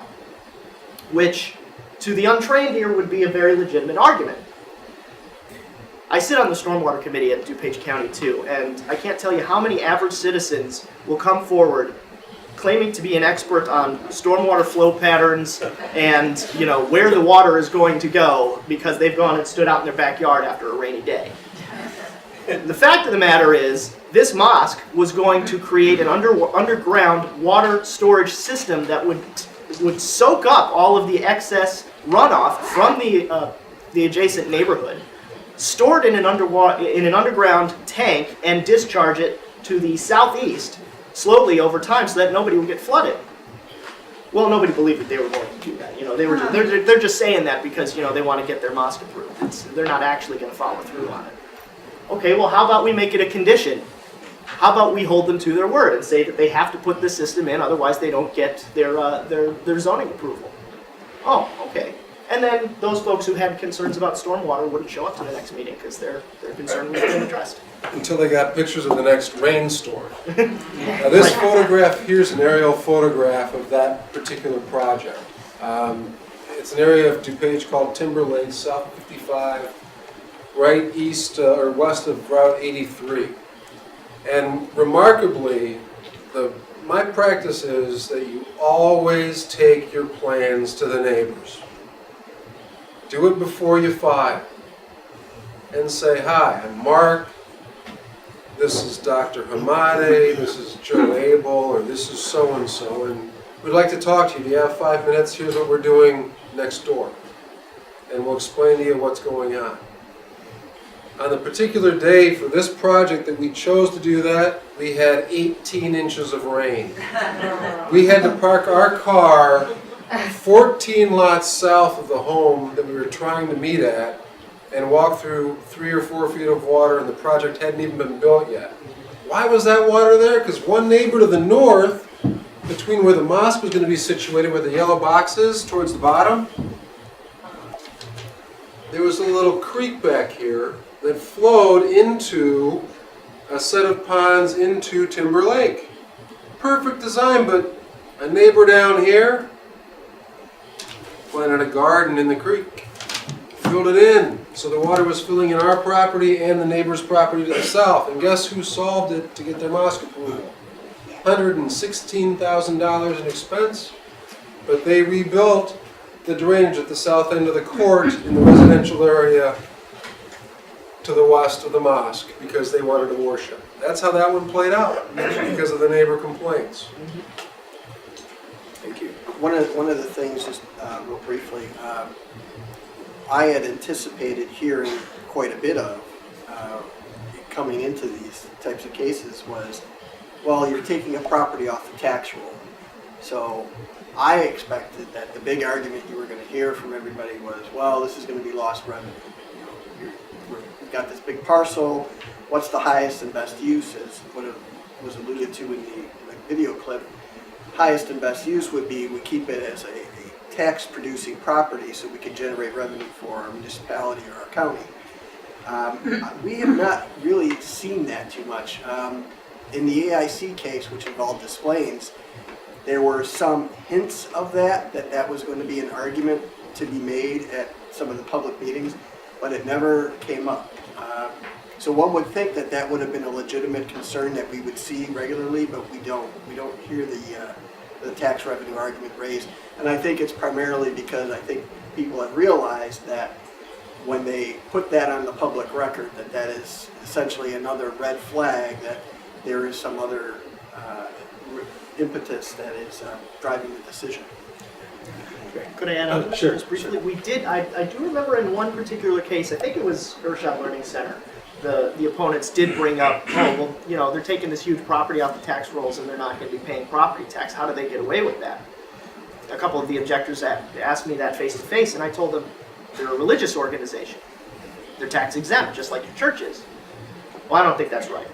Which, to the untrained ear, would be a very legitimate argument. I sit on the stormwater committee at DuPage County too, and I can't tell you how many average citizens will come forward claiming to be an expert on stormwater flow patterns and, where the water is going to go because they've gone and stood out in their backyard after a rainy day. The fact of the matter is, this mosque was going to create an underground water storage system that would soak up all of the excess runoff from the adjacent neighborhood, store it in an underground tank, and discharge it to the southeast slowly over time so that nobody would get flooded. Well, nobody believed that they were going to do that. They're just saying that because they want to get their mosque approved. They're not actually going to follow through on it. Okay, well, how about we make it a condition? How about we hold them to their word and say that they have to put this system in, otherwise they don't get their zoning approval? Oh, okay. And then those folks who had concerns about stormwater wouldn't show up to the next meeting because their concern was being addressed. Until they got pictures of the next rainstorm. Now this photograph here's an aerial photograph of that particular project. It's an area of DuPage called Timber Lake, South 55, right east or west of Route 83. And remarkably, my practice is that you always take your plans to the neighbors. Do it before you file. And say, hi, I'm Mark, this is Dr. Hamade, this is Joe Abel, or this is so-and-so, and we'd like to talk to you. Do you have 5 minutes? Here's what we're doing next door. And we'll explain to you what's going on. On the particular day for this project that we chose to do that, we had 18 inches of rain. We had to park our car 14 lots south of the home that we were trying to meet at and walk through 3 or 4 feet of water, and the project hadn't even been built yet. Why was that water there? Because one neighbor to the north, between where the mosque was going to be situated, where the yellow box is, towards the bottom, there was a little creek back here that flowed into a set of ponds into Timber Lake. Perfect design, but a neighbor down here planted a garden in the creek, filled it in, so the water was filling in our property and the neighbor's property to the south. And guess who solved it to get their mosque approval? $116,000 in expense, but they rebuilt the drainage at the south end of the court in the residential area to the west of the mosque because they wanted to worship. That's how that one played out, because of the neighbor complaints. Thank you. One of the things, just real briefly, I had anticipated hearing quite a bit of coming into these types of cases was, well, you're taking a property off the tax roll. So I expected that the big argument you were going to hear from everybody was, well, this is going to be lost revenue. We've got this big parcel. What's the highest and best use? As what was alluded to in the video clip, highest and best use would be we keep it as a tax-producing property so we can generate revenue for our municipality or our county. We have not really seen that too much. In the AIC case, which involved Des Plaines, there were some hints of that was going to be an argument to be made at some of the public meetings, but it never came up. So one would think that would have been a legitimate concern that we would see regularly, but we don't. We don't hear the tax revenue argument raised. And I think it's primarily because I think people have realized that when they put that on the public record, that is essentially another red flag that there is some other impetus that is driving the decision. Could I add on to that sure, just briefly? We did, I do remember in one particular case, I think it was Earthshot Learning Center, the opponents did bring up, oh, well, you know, they're taking this huge property off the tax rolls and they're not going to be paying property tax. How do they get away with that? A couple of the objectors asked me that face to face, and I told them they're a religious organization. They're tax exempt, just like your church is. Well, I don't think that's right.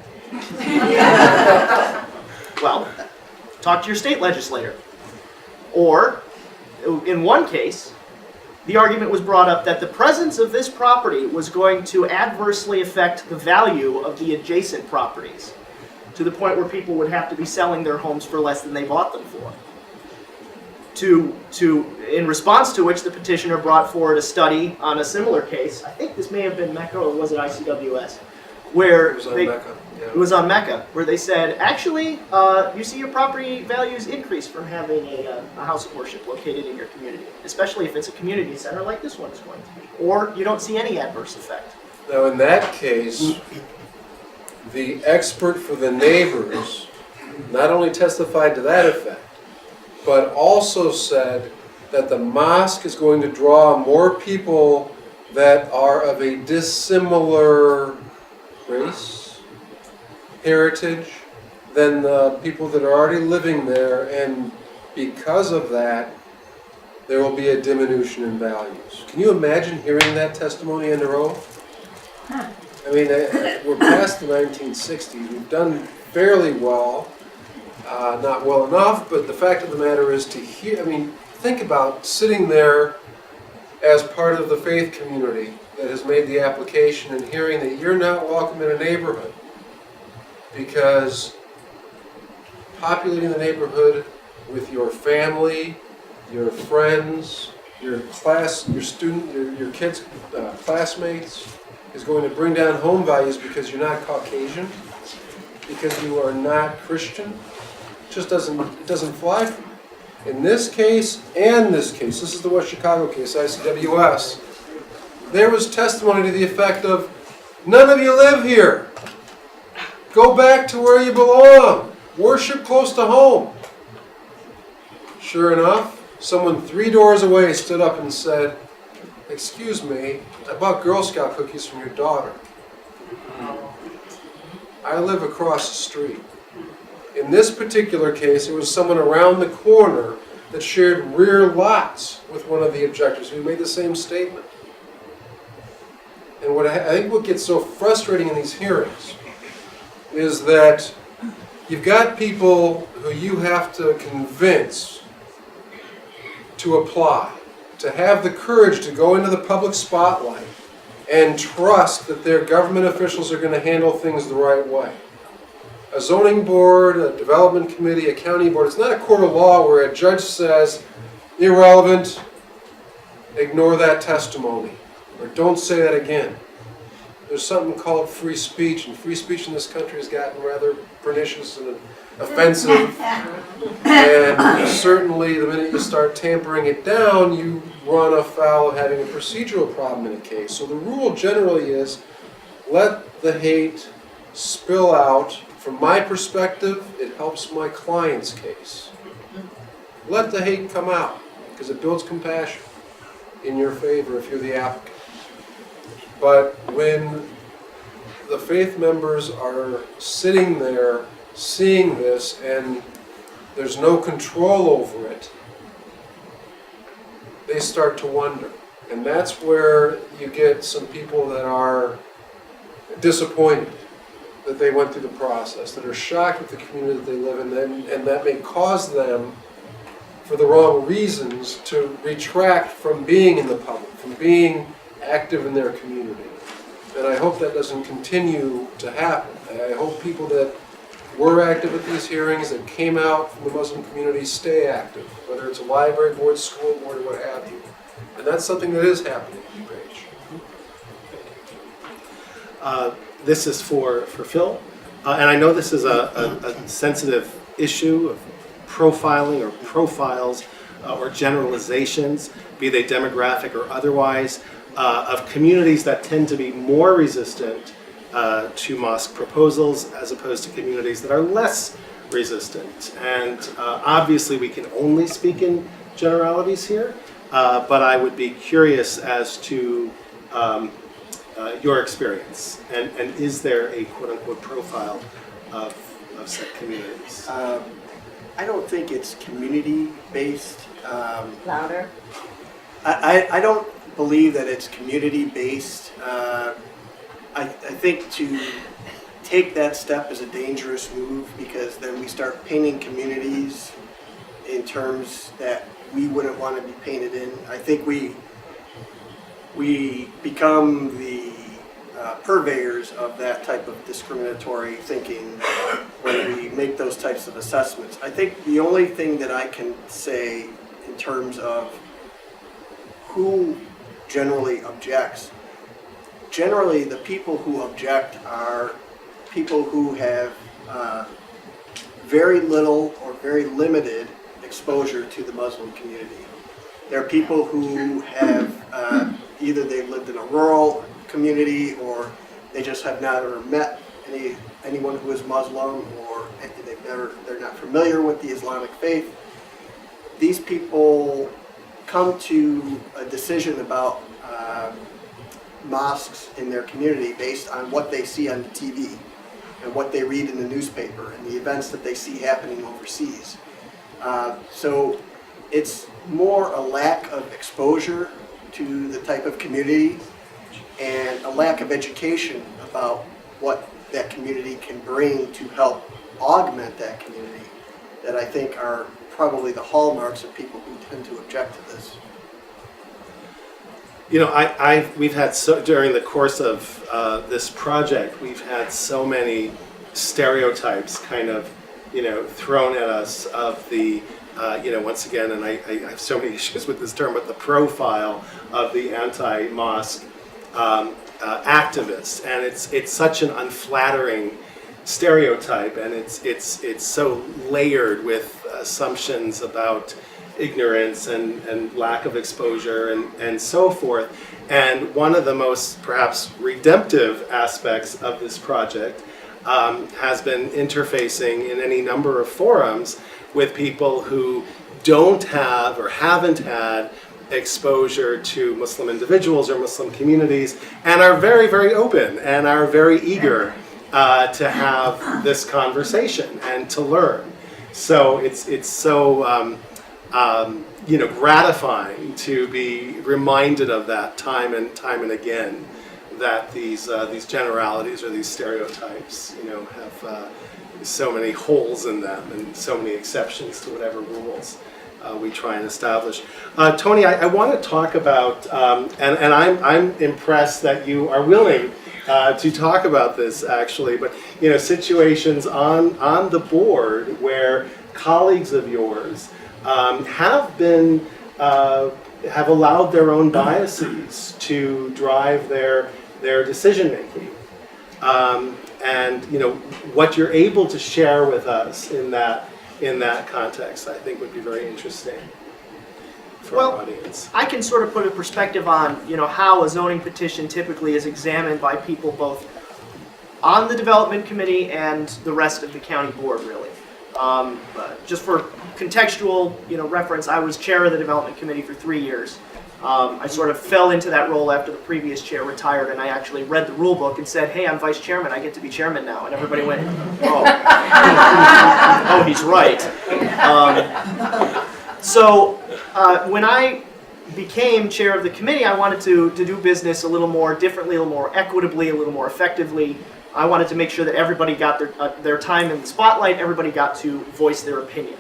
Well, talk to your state legislator. Or, in one case, the argument was brought up that the presence of this property was going to adversely affect the value of the adjacent properties, to the point where people would have to be selling their homes for less than they bought them for. In response to which the petitioner brought forward a study on a similar case. I think this may have been Mecca, or was it ICWS? Where It was on Mecca. Yeah. It was on Mecca, where they said, actually, you see your property values increase from having a house of worship located in your community, especially if it's a community center like this one is going to be. Or you don't see any adverse effect. Now, in that case, the expert for the neighbors not only testified to that effect, but also said that the mosque is going to draw more people that are of a dissimilar race, heritage, than the people that are already living there, and because of that, there will be a diminution in values. Can you imagine hearing that testimony under oath? I mean, we're past the 1960s. We've done fairly well. Not well enough, but the fact of the matter is to hear, I mean, think about sitting there as part of the faith community that has made the application and hearing that you're not welcome in a neighborhood because populating the neighborhood with your family, your friends, your class, your student, your kids' classmates is going to bring down home values because you're not Caucasian, because you are not Christian. Just doesn't fly for me. In this case and this case, this is the West Chicago case, ICWS, there was testimony to the effect of, none of you live here. Go back to where you belong. Worship close to home. Sure enough, someone 3 doors away stood up and said, excuse me, I bought Girl Scout cookies from your daughter. I live across the street. In this particular case, it was someone around the corner that shared rear lots with one of the objectors who made the same statement. And I think what gets so frustrating in these hearings is that you've got people who you have to convince to apply, to have the courage to go into the public spotlight and trust that their government officials are going to handle things the right way. A zoning board, a development committee, a county board, it's not a court of law where a judge says, irrelevant, ignore that testimony, or don't say that again. There's something called free speech, and free speech in this country has gotten rather pernicious and offensive. And certainly the minute you start tampering it down, you run afoul of having a procedural problem in a case. So the rule generally is, let the hate spill out. From my perspective, it helps my client's case. Let the hate come out, because it builds compassion in your favor if you're the applicant. But when the faith members are sitting there seeing this and there's no control over it, they start to wonder. And that's where you get some people that are disappointed that they went through the process, that are shocked with the community that they live in, and that may cause them, for the wrong reasons, to retract from being in the public, from being active in their community. And I hope that doesn't continue to happen. I hope people that were active at these hearings, that came out from the Muslim community, stay active, whether it's a library board, school board, or what have you. And that's something that is happening in DuPage. This is for Phil, and I know this is a sensitive issue of profiling or profiles or generalizations, be they demographic or otherwise, of communities that tend to be more resistant to mosque proposals as opposed to communities that are less resistant. And obviously we can only speak in generalities here, but I would be curious as to your experience, and is there a quote-unquote profile of said communities? I don't think it's community-based. Louder. I don't believe that it's community-based. I think to take that step is a dangerous move, because then we start painting communities in terms that we wouldn't want to be painted in. I think we become the purveyors of that type of discriminatory thinking when we make those types of assessments. I think the only thing that I can say in terms of who generally objects, generally the people who object are people who have very little or very limited exposure to the Muslim community. They're people who have either they've lived in a rural community, or they just have never met anyone who is Muslim, or they're not familiar with the Islamic faith. These people come to a decision about mosques in their community based on what they see on the TV and what they read in the newspaper and the events that they see happening overseas. So it's more a lack of exposure to the type of community and a lack of education about what that community can bring to help augment that community that I think are probably the hallmarks of people who tend to object to this. You know, we've had during the course of this project, we've had so many stereotypes kind of, thrown at us of the, once again, and I have so many issues with this term, but the profile of the anti-mosque activists, and it's such an unflattering stereotype, and it's so layered with assumptions about ignorance and lack of exposure and so forth. And one of the most perhaps redemptive aspects of this project has been interfacing in any number of forums with people who don't have or haven't had exposure to Muslim individuals or Muslim communities, and are very, very open and are very eager to have this conversation and to learn. So it's so gratifying to be reminded of that time and again, that these generalities or these stereotypes, have so many holes in them and so many exceptions to whatever rules we try and establish. Tony, I want to talk about, and I'm impressed that you are willing to talk about this actually, but situations on the board where colleagues of yours have allowed their own biases to drive their decision making, and what you're able to share with us in that context, I think would be very interesting for our audience. I can sort of put a perspective on how a zoning petition typically is examined by people both on the development committee and the rest of the county board, really. Just for contextual reference, I was chair of the development committee for 3 years. I sort of fell into that role after the previous chair retired, and I actually read the rule book and said, "Hey, I'm vice chairman, I get to be chairman now." And everybody went, "Oh, oh, he's right." When I became chair of the committee, I wanted to do business a little more differently, a little more equitably, a little more effectively. I wanted to make sure that everybody got their time in the spotlight, everybody got to voice their opinion.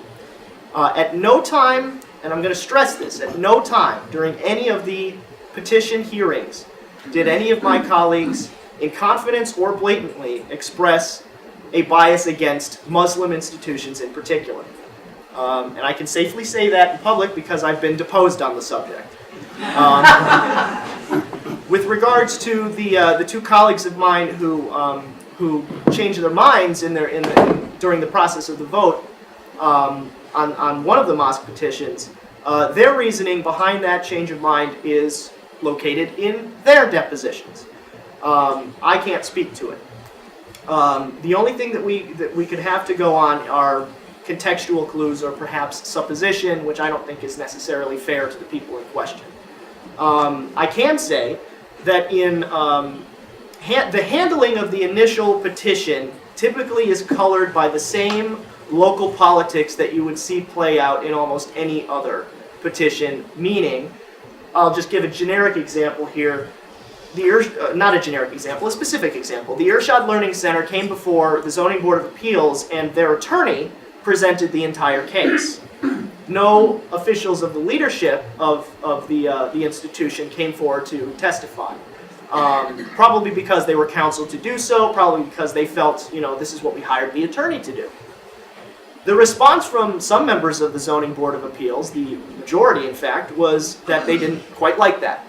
At no time, and I'm going to stress this, at no time during any of the petition hearings did any of my colleagues, in confidence or blatantly, express a bias against Muslim institutions in particular. And I can safely say that in public because I've been deposed on the subject. With regards to the two colleagues of mine who changed their minds during the process of the vote on one of the mosque petitions, their reasoning behind that change of mind is located in their depositions. I can't speak to it. The only thing that we could have to go on are contextual clues or perhaps supposition, which I don't think is necessarily fair to the people in question. I can say that in the handling of the initial petition typically is colored by the same local politics that you would see play out in almost any other petition, meaning, I'll just give a generic example here, not a generic example, a specific example. The Irshad Learning Center came before the Zoning Board of Appeals and their attorney presented the entire case. No officials of the leadership of the institution came forward to testify. Probably because they were counseled to do so, probably because they felt, this is what we hired the attorney to do. The response from some members of the Zoning Board of Appeals, the majority in fact, was that they didn't quite like that.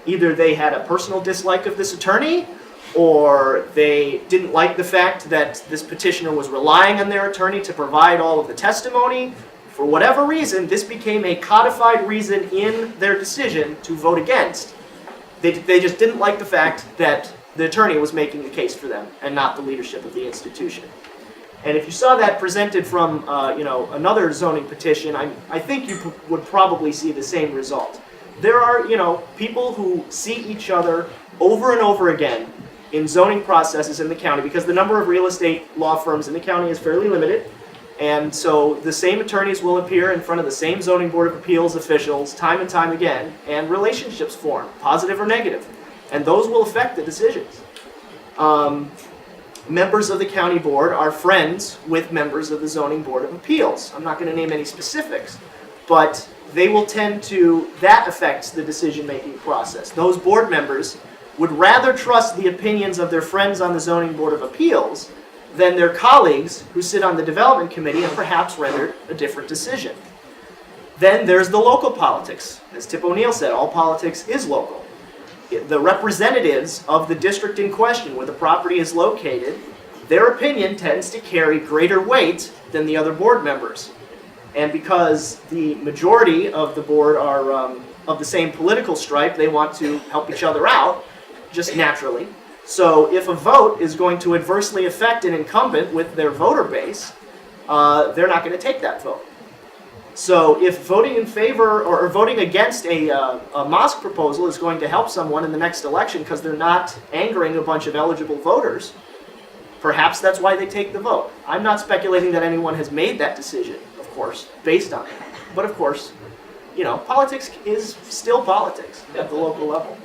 Either they had a personal dislike of this attorney, or they didn't like the fact that this petitioner was relying on their attorney to provide all of the testimony. For whatever reason, this became a codified reason in their decision to vote against. They just didn't like the fact that the attorney was making the case for them and not the leadership of the institution. And if you saw that presented from another zoning petition, I think you would probably see the same result. There are people who see each other over and over again in zoning processes in the county because the number of real estate law firms in the county is fairly limited. And so the same attorneys will appear in front of the same Zoning Board of Appeals officials time and time again, and relationships form, positive or negative. And those will affect the decisions. Members of the county board are friends with members of the Zoning Board of Appeals. I'm not going to name any specifics, but they will tend to, that affects the decision-making process. Those board members would rather trust the opinions of their friends on the Zoning Board of Appeals than their colleagues who sit on the development committee and perhaps rendered a different decision. Then there's the local politics. As Tip O'Neill said, all politics is local. The representatives of the district in question where the property is located, their opinion tends to carry greater weight than the other board members. And because the majority of the board are of the same political stripe, they want to help each other out, just naturally. So if a vote is going to adversely affect an incumbent with their voter base, they're not going to take that vote. So if voting in favor or voting against a mosque proposal is going to help someone in the next election because they're not angering a bunch of eligible voters, perhaps that's why they take the vote. I'm not speculating that anyone has made that decision, of course, based on it. But of course, politics is still politics at the local level.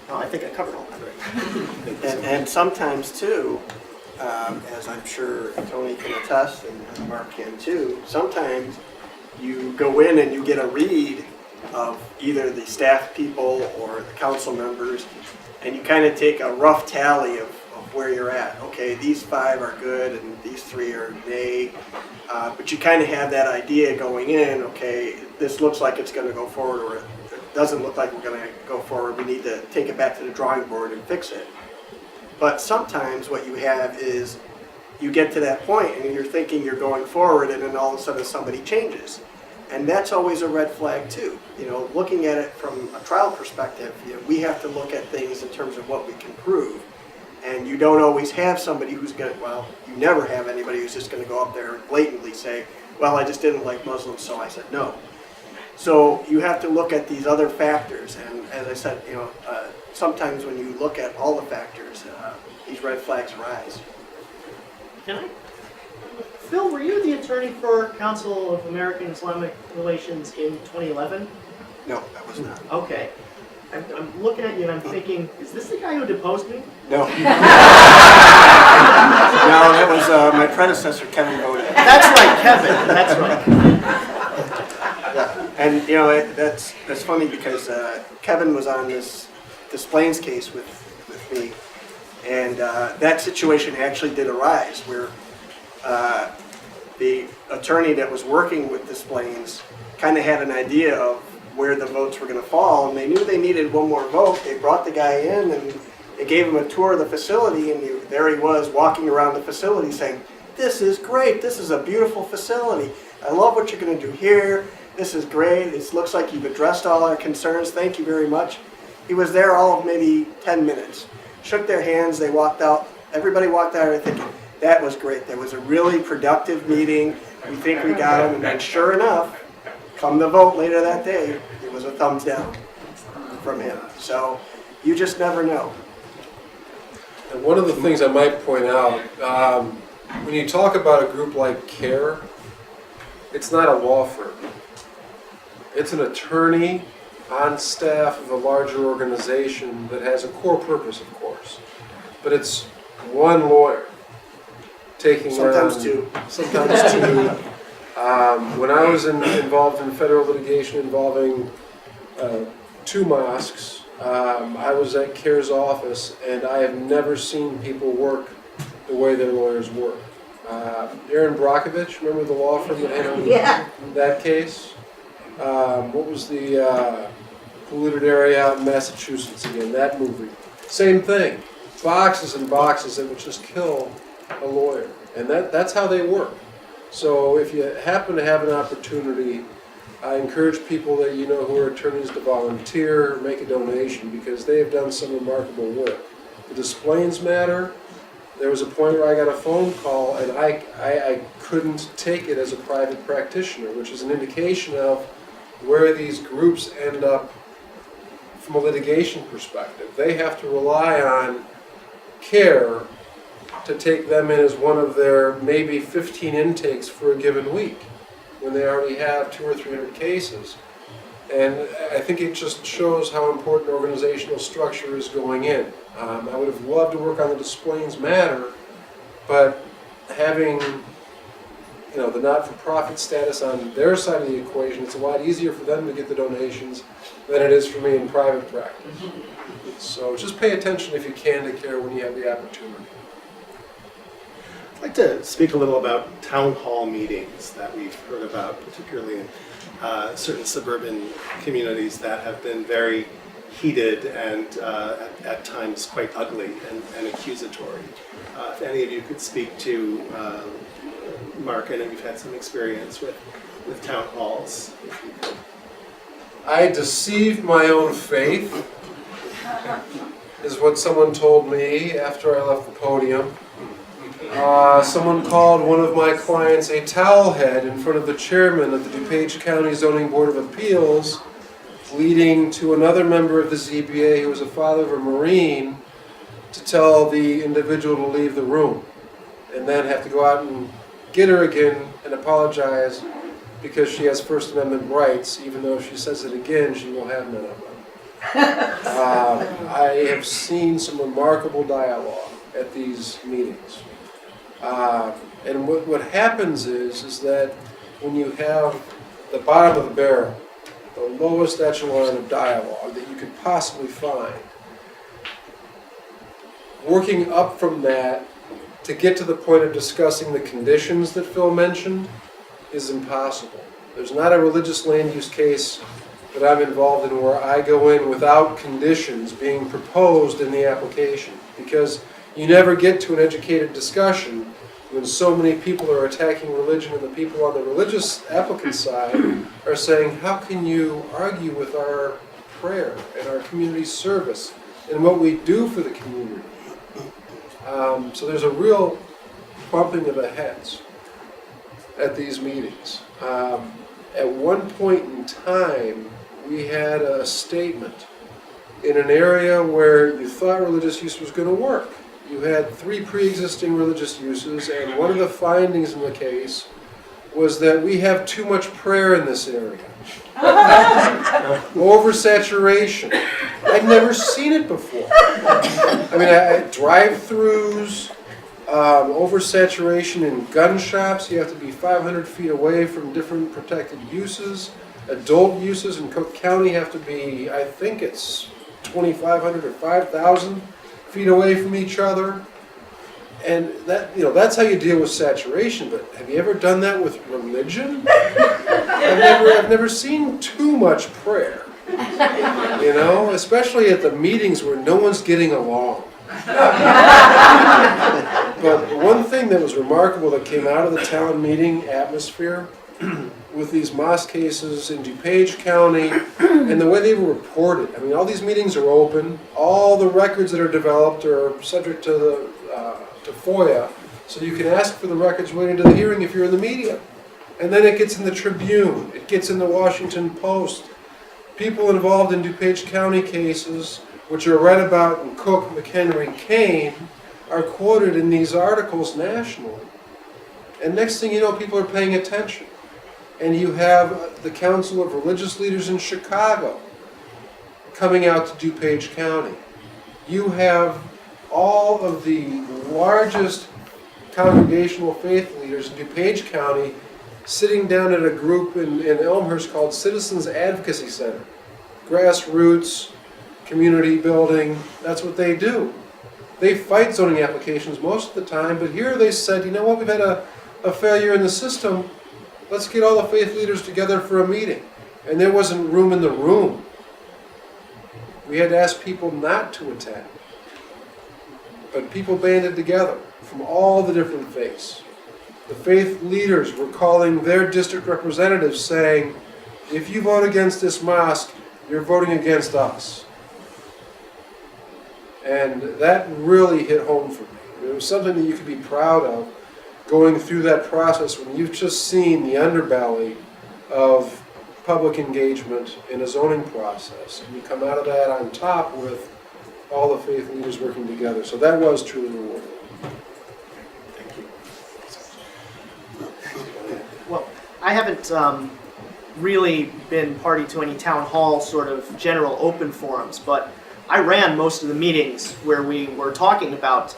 I think I covered all that, right? And sometimes too, as I'm sure Tony can attest and Mark can too, sometimes you go in and you get a read of either the staff people or the council members, and you kind of take a rough tally of where you're at. Okay, these 5 are good and these 3 are nay, but you kind of have that idea going in, okay, this looks like it's going to go forward, or it doesn't look like we're going to go forward, we need to take it back to the drawing board and fix it. But sometimes what you have is you get to that point and you're thinking you're going forward, and then all of a sudden somebody changes. And that's always a red flag too. Looking at it from a trial perspective, we have to look at things in terms of what we can prove. And you don't always have somebody who's going to, you never have anybody who's just going to go up there and blatantly say, well, I just didn't like Muslims, so I said no. So you have to look at these other factors, and as I said, sometimes when you look at all the factors, these red flags rise. Can I? Phil, were you the attorney for Council of American-Islamic Relations in 2011? No, that was not. Okay. I'm looking at you and I'm thinking, is this the guy who deposed me? No. No, that was my predecessor, Kevin Bowden. That's right, Kevin. That's right. Yeah. And that's funny because Kevin was on this Plains case with me, and that situation actually did arise where the attorney that was working with Des Plaines kind of had an idea of where the votes were going to fall, and they knew they needed one more vote. They brought the guy in and they gave him a tour of the facility, and there he was walking around the facility saying, "This is great, this is a beautiful facility. I love what you're going to do here. This is great. It looks like you've addressed all our concerns. Thank you very much." He was there all of maybe 10 minutes. Shook their hands, they walked out. Everybody walked out thinking, That was great. That was a really productive meeting. We think we got them, and then sure enough, come the vote later that day, it was a thumbs down from him. So you just never know. And one of the things I might point out, when you talk about a group like CAIR, it's not a law firm. It's an attorney on staff of a larger organization that has a core purpose, of course. But it's one lawyer taking Sometimes on, two. Sometimes two. When I was involved in federal litigation involving 2 mosques, I was at CAIR's office, and I have never seen people work the way their lawyers work. Aaron Brockovich, remember the law firm that handled that case? What was the polluted area out in Massachusetts again? That movie. Same thing. Boxes and boxes that would just kill a lawyer. And that's how they work. So if you happen to have an opportunity, I encourage people that you know who are attorneys to volunteer or make a donation, because they have done some remarkable work. The displays matter. There was a point where I got a phone call and I couldn't take it as a private practitioner, which is an indication of where these groups end up from a litigation perspective. They have to rely on CAIR to take them in as one of their maybe 15 intakes for a given week, when they already have 200 or 300 cases. And I think it just shows how important organizational structure is going in. I would have loved to work on the displays matter, but having the not-for-profit status on their side of the equation, it's a lot easier for them to get the donations than it is for me in private practice. So just pay attention if you can to CAIR when you have the opportunity. I'd like to speak a little about town hall meetings that we've heard about, particularly in certain suburban communities that have been very heated and at times quite ugly and accusatory. If any of you could speak to, Mark, I know you've had some experience with town halls. If you could. I deceived my own faith, is what someone told me after I left the podium. Someone called one of my clients a towelhead in front of the chairman of the DuPage County Zoning Board of Appeals, leading to another member of the ZBA who was a father of a Marine to tell the individual to leave the room, and then have to go out and get her again and apologize because she has First Amendment rights, even though if she says it again, she will have none of them. I have seen some remarkable dialogue at these meetings. And what happens is that when you have the bottom of the barrel, the lowest echelon of dialogue that you could possibly find, working up from that to get to the point of discussing the conditions that Phil mentioned is impossible. There's not a religious land use case that I'm involved in where I go in without conditions being proposed in the application, because you never get to an educated discussion when so many people are attacking religion, and the people on the religious applicant side are saying, how can you argue with our prayer and our community service and what we do for the community? So there's a real bumping of the heads at these meetings. At one point in time, we had a statement in an area where you thought religious use was going to work. You had 3 pre-existing religious uses, and one of the findings in the case was that we have too much prayer in this area. Oversaturation. I'd never seen it before. I mean, drive-throughs, oversaturation in gun shops. You have to be 500 feet away from different protected uses. Adult uses in Cook County have to be, I think it's 2,500 or 5,000 feet away from each other. And that's how you deal with saturation. But have you ever done that with religion? I've never seen too much prayer. Especially at the meetings where no one's getting along. But one thing that was remarkable that came out of the town meeting atmosphere with these mosque cases in DuPage County and the way they were reported. I mean, all these meetings are open. All the records that are developed are subject to FOIA. So you can ask for the records relating to the hearing if you're in the media. And then it gets in the Tribune, it gets in the Washington Post. People involved in DuPage County cases, which are read about in Cook, McHenry, Kane, are quoted in these articles nationally. And next thing you know, people are paying attention. And you have the Council of Religious Leaders in Chicago coming out to DuPage County. You have all of the largest congregational faith leaders in DuPage County sitting down at a group in Elmhurst called Citizens Advocacy Center. Grassroots, community building, that's what they do. They fight zoning applications most of the time, but here they said, you know what, we've had a failure in the system, let's get all the faith leaders together for a meeting. And there wasn't room in the room. We had to ask people not to attend. But people banded together from all the different faiths. The faith leaders were calling their district representatives saying, if you vote against this mosque, you're voting against us. And that really hit home for me. It was something that you could be proud of going through that process when you've just seen the underbelly of public engagement in a zoning process. And you come out of that on top with all the faith leaders working together. So that was truly rewarding. Well, I haven't really been party to any town hall sort of general open forums, but I ran most of the meetings where we were talking about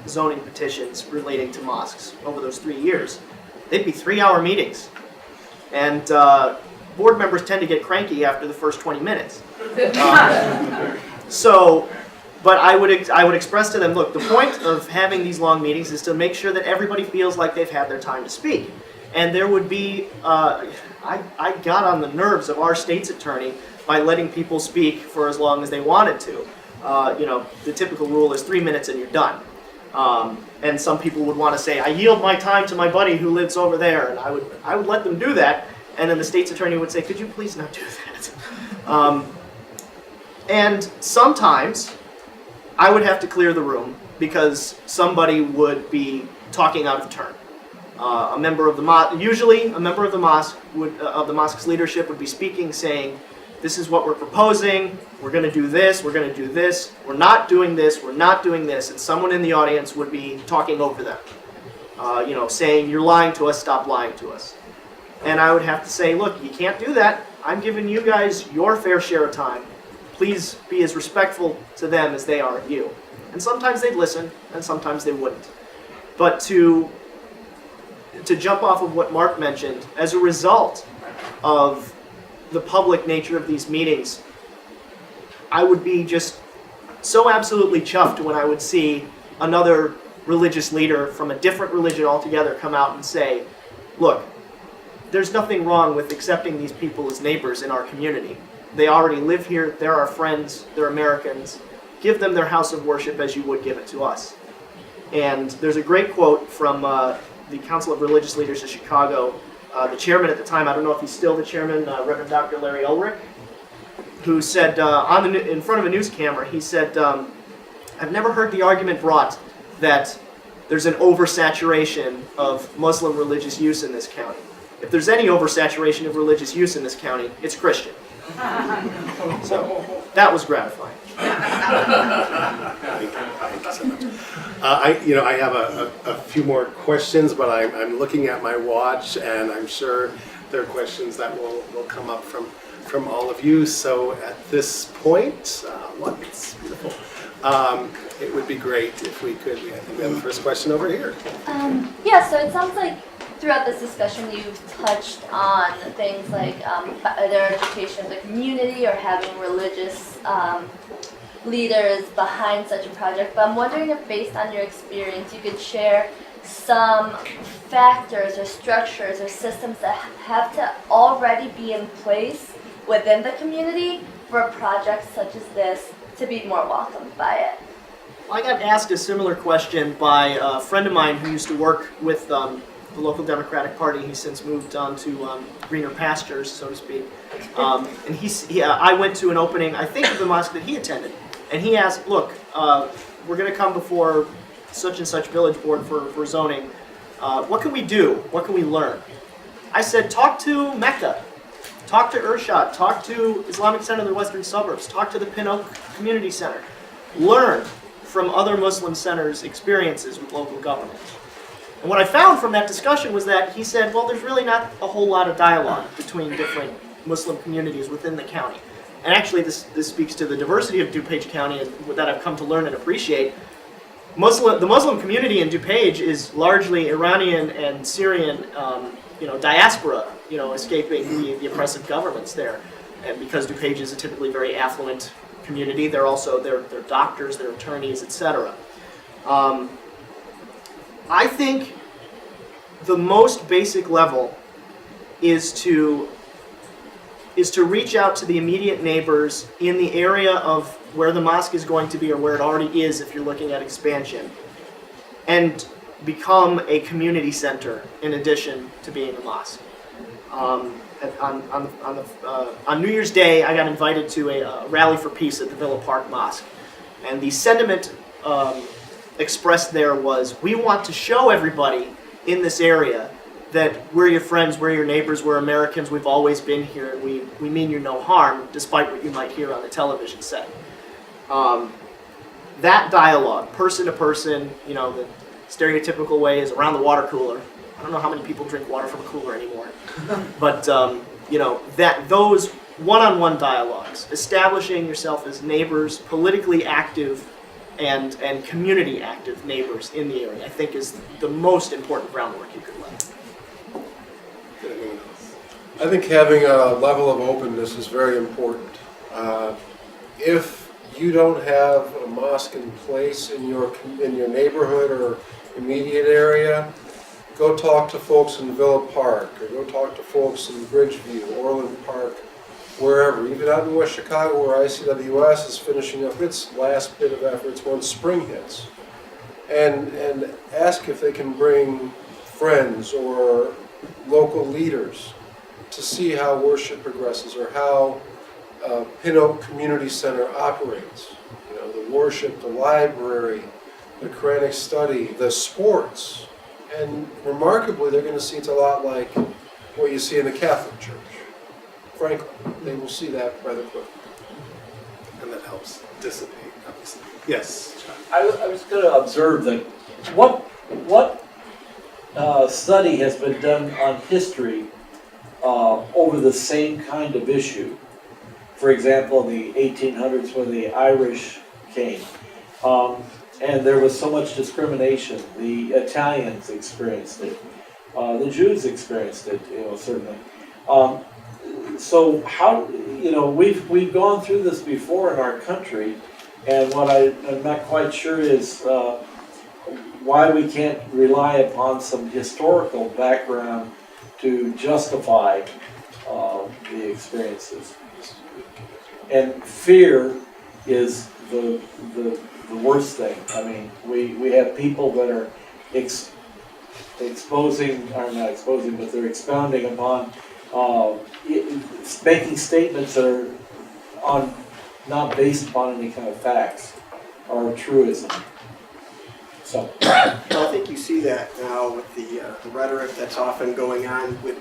zoning petitions relating to mosques over those 3 years. They'd be 3-hour meetings. And board members tend to get cranky after the first 20 minutes. But I would express to them, look, the point of having these long meetings is to make sure that everybody feels like they've had their time to speak. And there would be, I got on the nerves of our state's attorney by letting people speak for as long as they wanted to. You know, the typical rule is 3 minutes and you're done. And some people would want to say, I yield my time to my buddy who lives over there, and I would let them do that. And then the state's attorney would say, could you please not do that? And sometimes I would have to clear the room because somebody would be talking out of turn. A member of the usually a member of the mosque of the mosque's leadership would be speaking, saying, "This is what we're proposing. We're going to do this. We're going to do this. We're not doing this. We're not doing this." And someone in the audience would be talking over them, you know, saying, "You're lying to us. Stop lying to us." And I would have to say, "Look, you can't do that. I'm giving you guys your fair share of time. Please be as respectful to them as they are of you." And sometimes they'd listen, and sometimes they wouldn't. But to jump off of what Mark mentioned, as a result of the public nature of these meetings, I would be just so absolutely chuffed when I would see another religious leader from a different religion altogether come out and say, "Look, there's nothing wrong with accepting these people as neighbors in our community. They already live here, they're our friends, they're Americans. Give them their house of worship as you would give it to us." And there's a great quote from the Council of Religious Leaders of Chicago. The chairman at the time, I don't know if he's still the chairman, Reverend Dr. Larry Ulrich, who said in front of a news camera, he said, "I've never heard the argument brought that there's an oversaturation of Muslim religious use in this county. If there's any oversaturation of religious use in this county, it's Christian." So that was gratifying. I have a few more questions, but I'm looking at my watch, and I'm sure there are questions that will come up from all of you. So at this point, it's beautiful. It would be great if we could. I think we have the first question over here. Yeah, so it sounds like throughout this discussion you've touched on things like either education of the community or having religious leaders behind such a project. But I'm wondering if, based on your experience, you could share some factors or structures or systems that have to already be in place within the community for a project such as this to be more welcomed by it. I got asked a ssimilar question by a friend of mine who used to work with the local Democratic Party. He's since moved on to greener pastures, so to speak. And I went to an opening, I think, of the mosque that he attended. And he asked, "Look, we're going to come before such and such village board for zoning. What can we do? What can we learn? I said, talk to Mecca, talk to Irshad, talk to Islamic Center of the Western Suburbs, talk to the Pin Oak Community Center. Learn from other Muslim centers' experiences with local government. And what I found from that discussion was that he said, well, there's really not a whole lot of dialogue between different Muslim communities within the county. And actually, this speaks to the diversity of DuPage County and that I've come to learn and appreciate. The Muslim community in DuPage is largely Iranian and Syrian, diaspora, escaping the oppressive governments there. And because DuPage is a typically very affluent community, they're doctors, they're attorneys, etc. I think the most basic level is to reach out to the immediate neighbors in the area of where the mosque is going to be, or where it already is if you're looking at expansion, and become a community center in addition to being a mosque. On New Year's Day, I got invited to a rally for peace at the Villa Park Mosque, and the sentiment expressed there was, we want to show everybody in this area that we're your friends, we're your neighbors, we're Americans, we've always been here, and we mean you no harm, despite what you might hear on the television set. That dialogue, person to person, the stereotypical way is around the water cooler. I don't know how many people drink water from a cooler anymore. But, those one-on-one dialogues, establishing yourself as neighbors, politically active and community active neighbors in the area, I think is the most important groundwork you could lay. I think having a level of openness is very important. If you don't have a mosque in place in your neighborhood or immediate area, go talk to folks in Villa Park, or go talk to folks in Bridgeview, Orland Park, wherever. Even out in West Chicago, where ICWS is finishing up its last bit of efforts once spring hits, and ask if they can bring friends or local leaders to see how worship progresses, or how Pin Oak Community Center operates. The worship, the library, the Quranic study, the sports. And remarkably, they're going to see it's a lot like what you see in the Catholic Church. Frankly, they will see that rather quickly. And that helps dissipate, obviously. Yes, John. I was going to observe that what study has been done on history over the same kind of issue. For example, in the 1800s when the Irish came, and there was so much discrimination. The Italians experienced it. The Jews experienced it, certainly. So how, we've gone through this before in our country, and what I'm not quite sure is why we can't rely upon some historical background to justify the experiences. And fear is the worst thing. I mean, we have people that are they're expounding upon making statements that are not based upon any kind of facts or truism. So, Well, I think you see that now with the rhetoric that's often going on with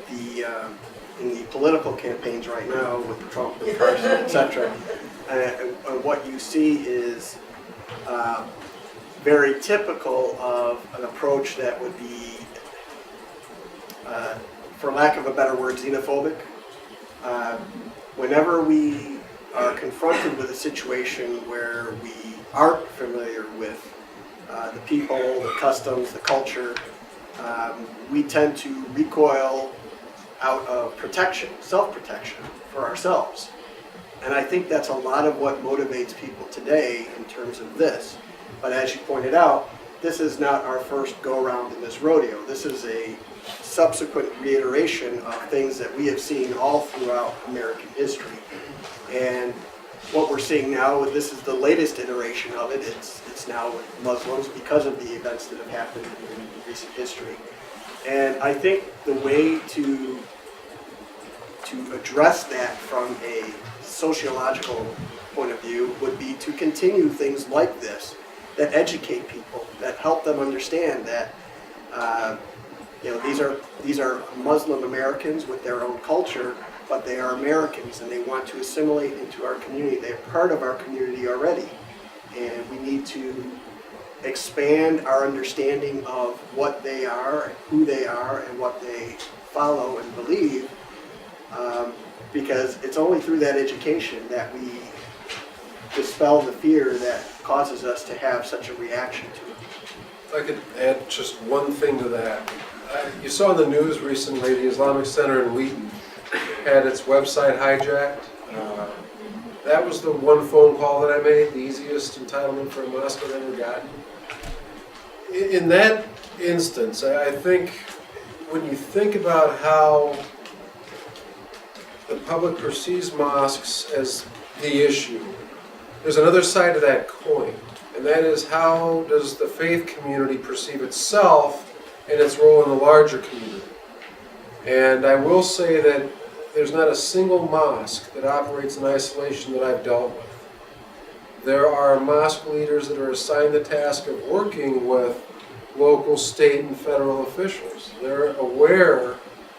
in the political campaigns right now with Trump and Carson, etc. And what you see is very typical of an approach that would be, for lack of a better word, xenophobic. Whenever we are confronted with a situation where we aren't familiar with the people, the customs, the culture, we tend to recoil out of protection, self-protection for ourselves. And I think that's a lot of what motivates people today in terms of this. But as you pointed out, this is not our first go-around in this rodeo. This is a subsequent reiteration of things that we have seen all throughout American history. And what we're seeing now, this is the latest iteration of it. It's now with Muslims because of the events that have happened in recent history. And I think the way to address that from a sociological point of view would be to continue things like this that educate people, that help them understand that these are Muslim Americans with their own culture, but they are Americans and they want to assimilate into our community. They're part of our community already, and we need to expand our understanding of what they are, and who they are, and what they follow and believe, because it's only through that education that we dispel the fear that causes us to have such a reaction to it. If I could add just one thing to that. You saw in the news recently the Islamic Center in Wheaton had its website hijacked. That was the one phone call that I made, the easiest entitlement for a mosque I've ever gotten. In that instance, I think when you think about how the public perceives mosques as the issue, there's another side to that coin, and that is how does the faith community perceive itself and its role in the larger community. And I will say that there's not a single mosque that operates in isolation that I've dealt with. There are mosque leaders that are assigned the task of working with local, state, and federal officials. They're aware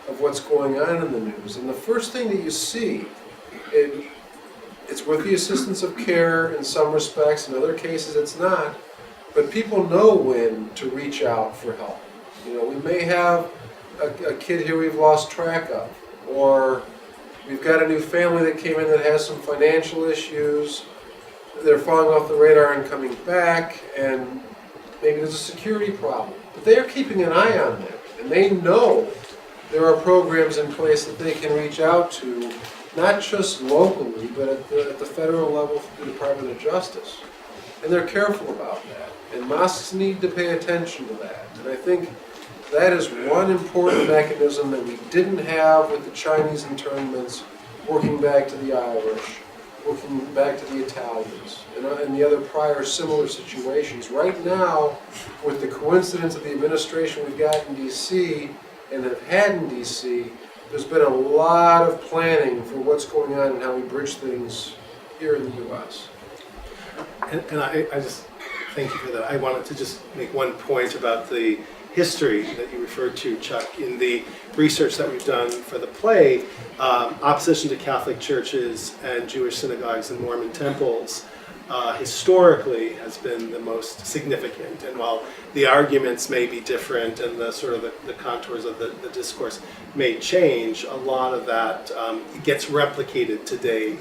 of what's going on in the news. And the first thing that you see, it's with the assistance of CAIR in some respects, in other cases it's not, but people know when to reach out for help. You know, we may have a kid here we've lost track of, or we've got a new family that came in that has some financial issues. They're falling off the radar and coming back, and maybe there's a security problem. But they are keeping an eye on them, and they know there are programs in place that they can reach out to, not just locally, but at the federal level through the Department of Justice. And they're careful about that. And mosques need to pay attention to that. And I think that is one important mechanism that we didn't have with the Chinese internments, working back to the Irish, working back to the Italians, and the other prior similar situations. Right now, with the coincidence of the administration we've got in D.C. and have had in D.C., there's been a lot of planning for what's going on and how we bridge things here in the U.S. And I just thank you for that. I wanted to just make one point about the history that you referred to, Chuck. In the research that we've done for the play, opposition to Catholic churches and Jewish synagogues and Mormon temples historically has been the most significant. And while the arguments may be different and the sort of the contours of the discourse may change, a lot of that gets replicated today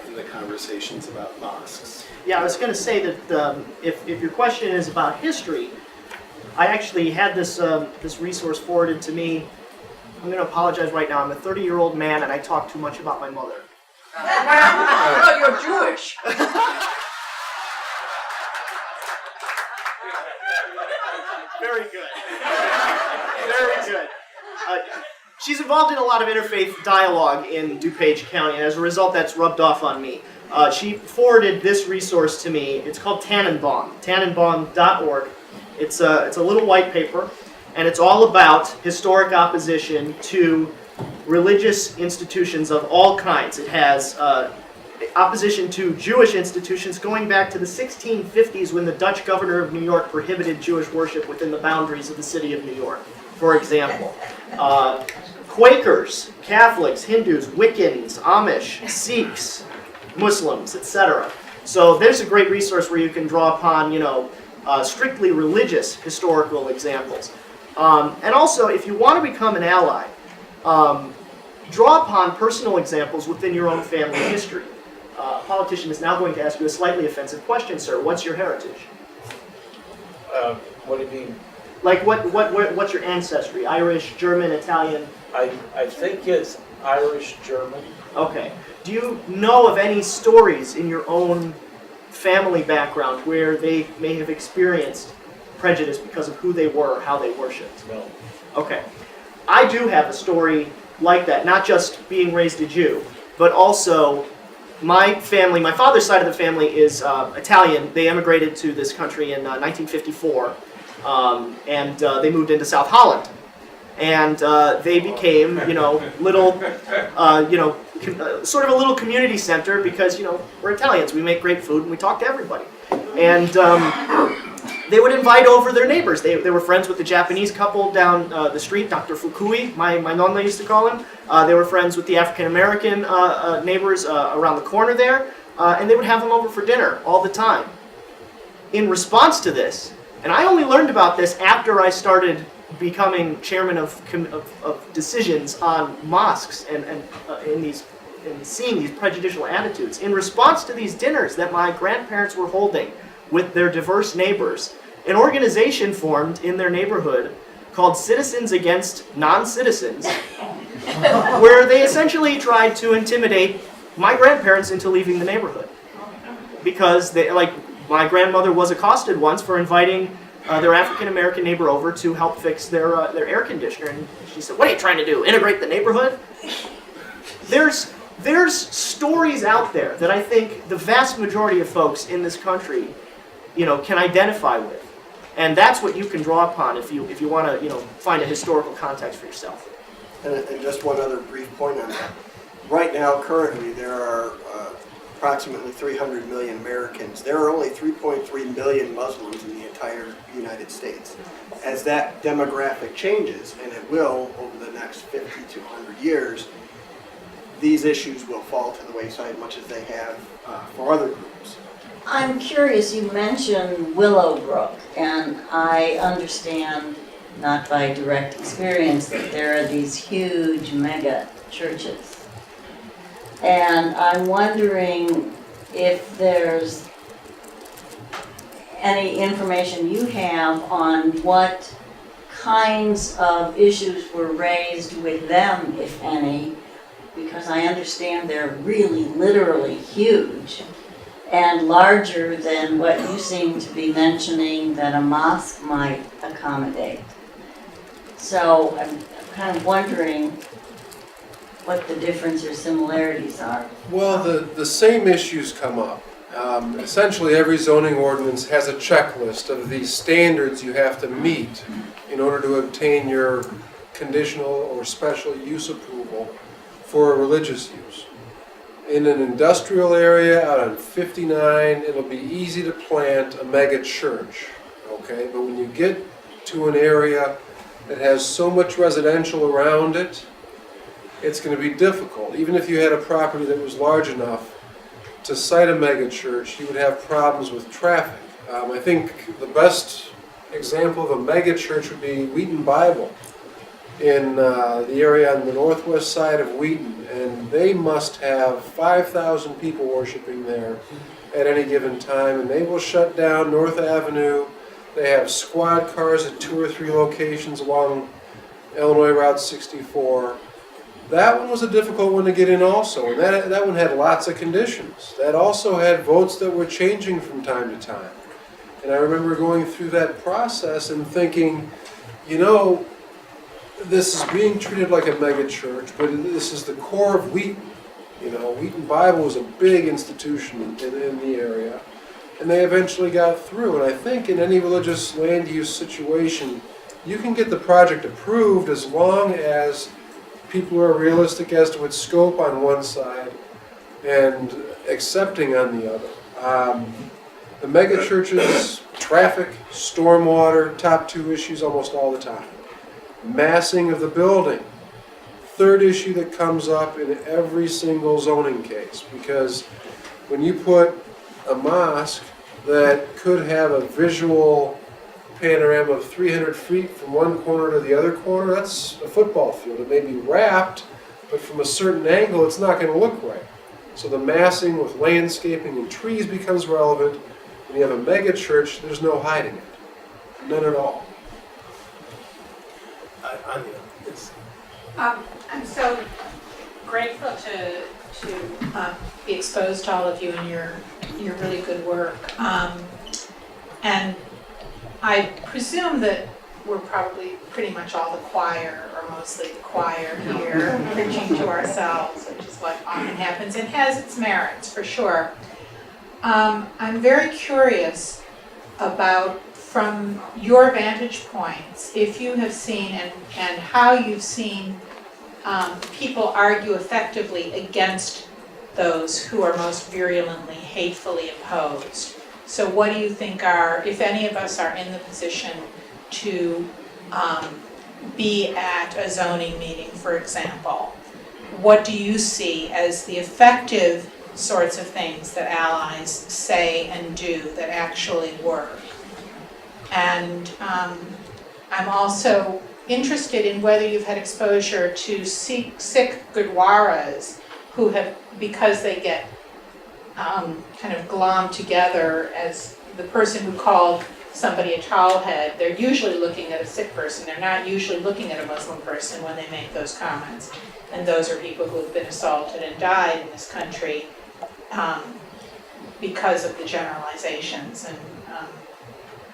in the conversations about mosques. Yeah, I was going to say that if your question is about history, I actually had this resource forwarded to me. I'm going to apologize right now. I'm a 30-year-old man and I talk too much about my mother. Oh, you're Jewish. Very good. Very good. She's involved in a lot of interfaith dialogue in DuPage County, and as a result, that's rubbed off on me. She forwarded this resource to me. It's called Tannenbaum, tannenbaum.org. It's a little white paper, and it's all about historic opposition to religious institutions of all kinds. It has opposition to Jewish institutions going back to the 1650s when the Dutch governor of New York prohibited Jewish worship within the boundaries of the city of New York, for example. Quakers, Catholics, Hindus, Wiccans, Amish, Sikhs, Muslims, etc. So there's a great resource where you can draw upon, strictly religious historical examples. And also, if you want to become an ally, draw upon personal examples within your own family history. A politician is now going to ask you a slightly offensive question, sir. What's your heritage? What do you mean? Like, what's your ancestry? Irish, German, Italian? I think it's Irish, German. Okay. Do you know of any stories in your own family background where they may have experienced prejudice because of who they were, how they worshipped? No. Okay. I do have a story like that, not just being raised a Jew, but also my family, my father's side of the family is Italian. They immigrated to this country in 1954, and they moved into South Holland. And they became, little, sort of a little community center because, we're Italians. We make great food and we talk to everybody. And they would invite over their neighbors. They were friends with the Japanese couple down the street, Dr. Fukui, my nonna used to call him. They were friends with the African-American neighbors around the corner there. And they would have them over for dinner all the time. In response to this, and I only learned about this after I started becoming chairman of decisions on mosques and seeing these prejudicial attitudes. In response to these dinners that my grandparents were holding with their diverse neighbors, an organization formed in their neighborhood called Citizens Against Non-Citizens, where they essentially tried to intimidate my grandparents into leaving the neighborhood. Because my grandmother was accosted once for inviting their African-American neighbor over to help fix their air conditioner. And she said, "What are you trying to do, integrate the neighborhood?" There's stories out there that I think the vast majority of folks in this country, can identify with. And that's what you can draw upon if you want to, find a historical context for yourself. And just one other brief point on that. Right now, currently, there are approximately 300 million Americans. There are only 3.3 million Muslims in the entire United States. As that demographic changes, and it will over the next 50 to 100 years, these issues will fall to the wayside much as they have for other groups. I'm curious, you mentioned Willowbrook, and I understand, not by direct experience, that there are these huge mega churches. And I'm wondering if there's any information you have on what kinds of issues were raised with them, if any, because I understand they're really literally huge and larger than what you seem to be mentioning that a mosque might accommodate. So I'm kind of wondering what the difference or similarities are. Well, the same issues come up. Essentially, every zoning ordinance has a checklist of these standards you have to meet in order to obtain your conditional or special use approval for a religious use. In an industrial area out on 59, it'll be easy to plant a mega church, okay? But when you get to an area that has so much residential around it, it's going to be difficult. Even if you had a property that was large enough to site a mega church, you would have problems with traffic. I think the best example of a mega church would be Wheaton Bible in the area on the northwest side of Wheaton, and they must have 5,000 people worshiping there at any given time, and they will shut down North Avenue. They have squad cars at 2 or 3 locations along Illinois Route 64. That one was a difficult one to get in also, and that one had lots of conditions. That also had votes that were changing from time to time. And I remember going through that process and thinking, this is being treated like a mega church, but this is the core of Wheaton. Wheaton Bible was a big institution in the area, and they eventually got through. And I think in any religious land use situation, you can get the project approved as long as people are realistic as to its scope on one side and accepting on the other. The mega churches, traffic, stormwater, top 2 issues almost all the time. Massing of the building, third issue that comes up in every single zoning case, because when you put a mosque that could have a visual panorama of 300 feet from one corner to the other corner, that's a football field. It may be wrapped, but from a certain angle it's not going to look right. So the massing with landscaping and trees becomes relevant. When you have a mega church, there's no hiding it. None at all. I'm so grateful to be exposed to all of you and your really good work. And I presume that we're probably pretty much all the choir, or mostly the choir here, preaching to ourselves, which is what often happens and has its merits, for sure. I'm very curious about, from your vantage points, if you have seen and how you've seen people argue effectively against those who are most virulently, hatefully opposed. So what do you think are, if any of us are in the position to be at a zoning meeting, for example, what do you see as the effective sorts of things that allies say and do that actually work? And I'm also interested in whether you've had exposure to Sikh Gurdwaras who have, because they get kind of glommed together as the person who called somebody a towel head, they're usually looking at a Sikh person. They're not usually looking at a Muslim person when they make those comments. And those are people who have been assaulted and died in this country because of the generalizations and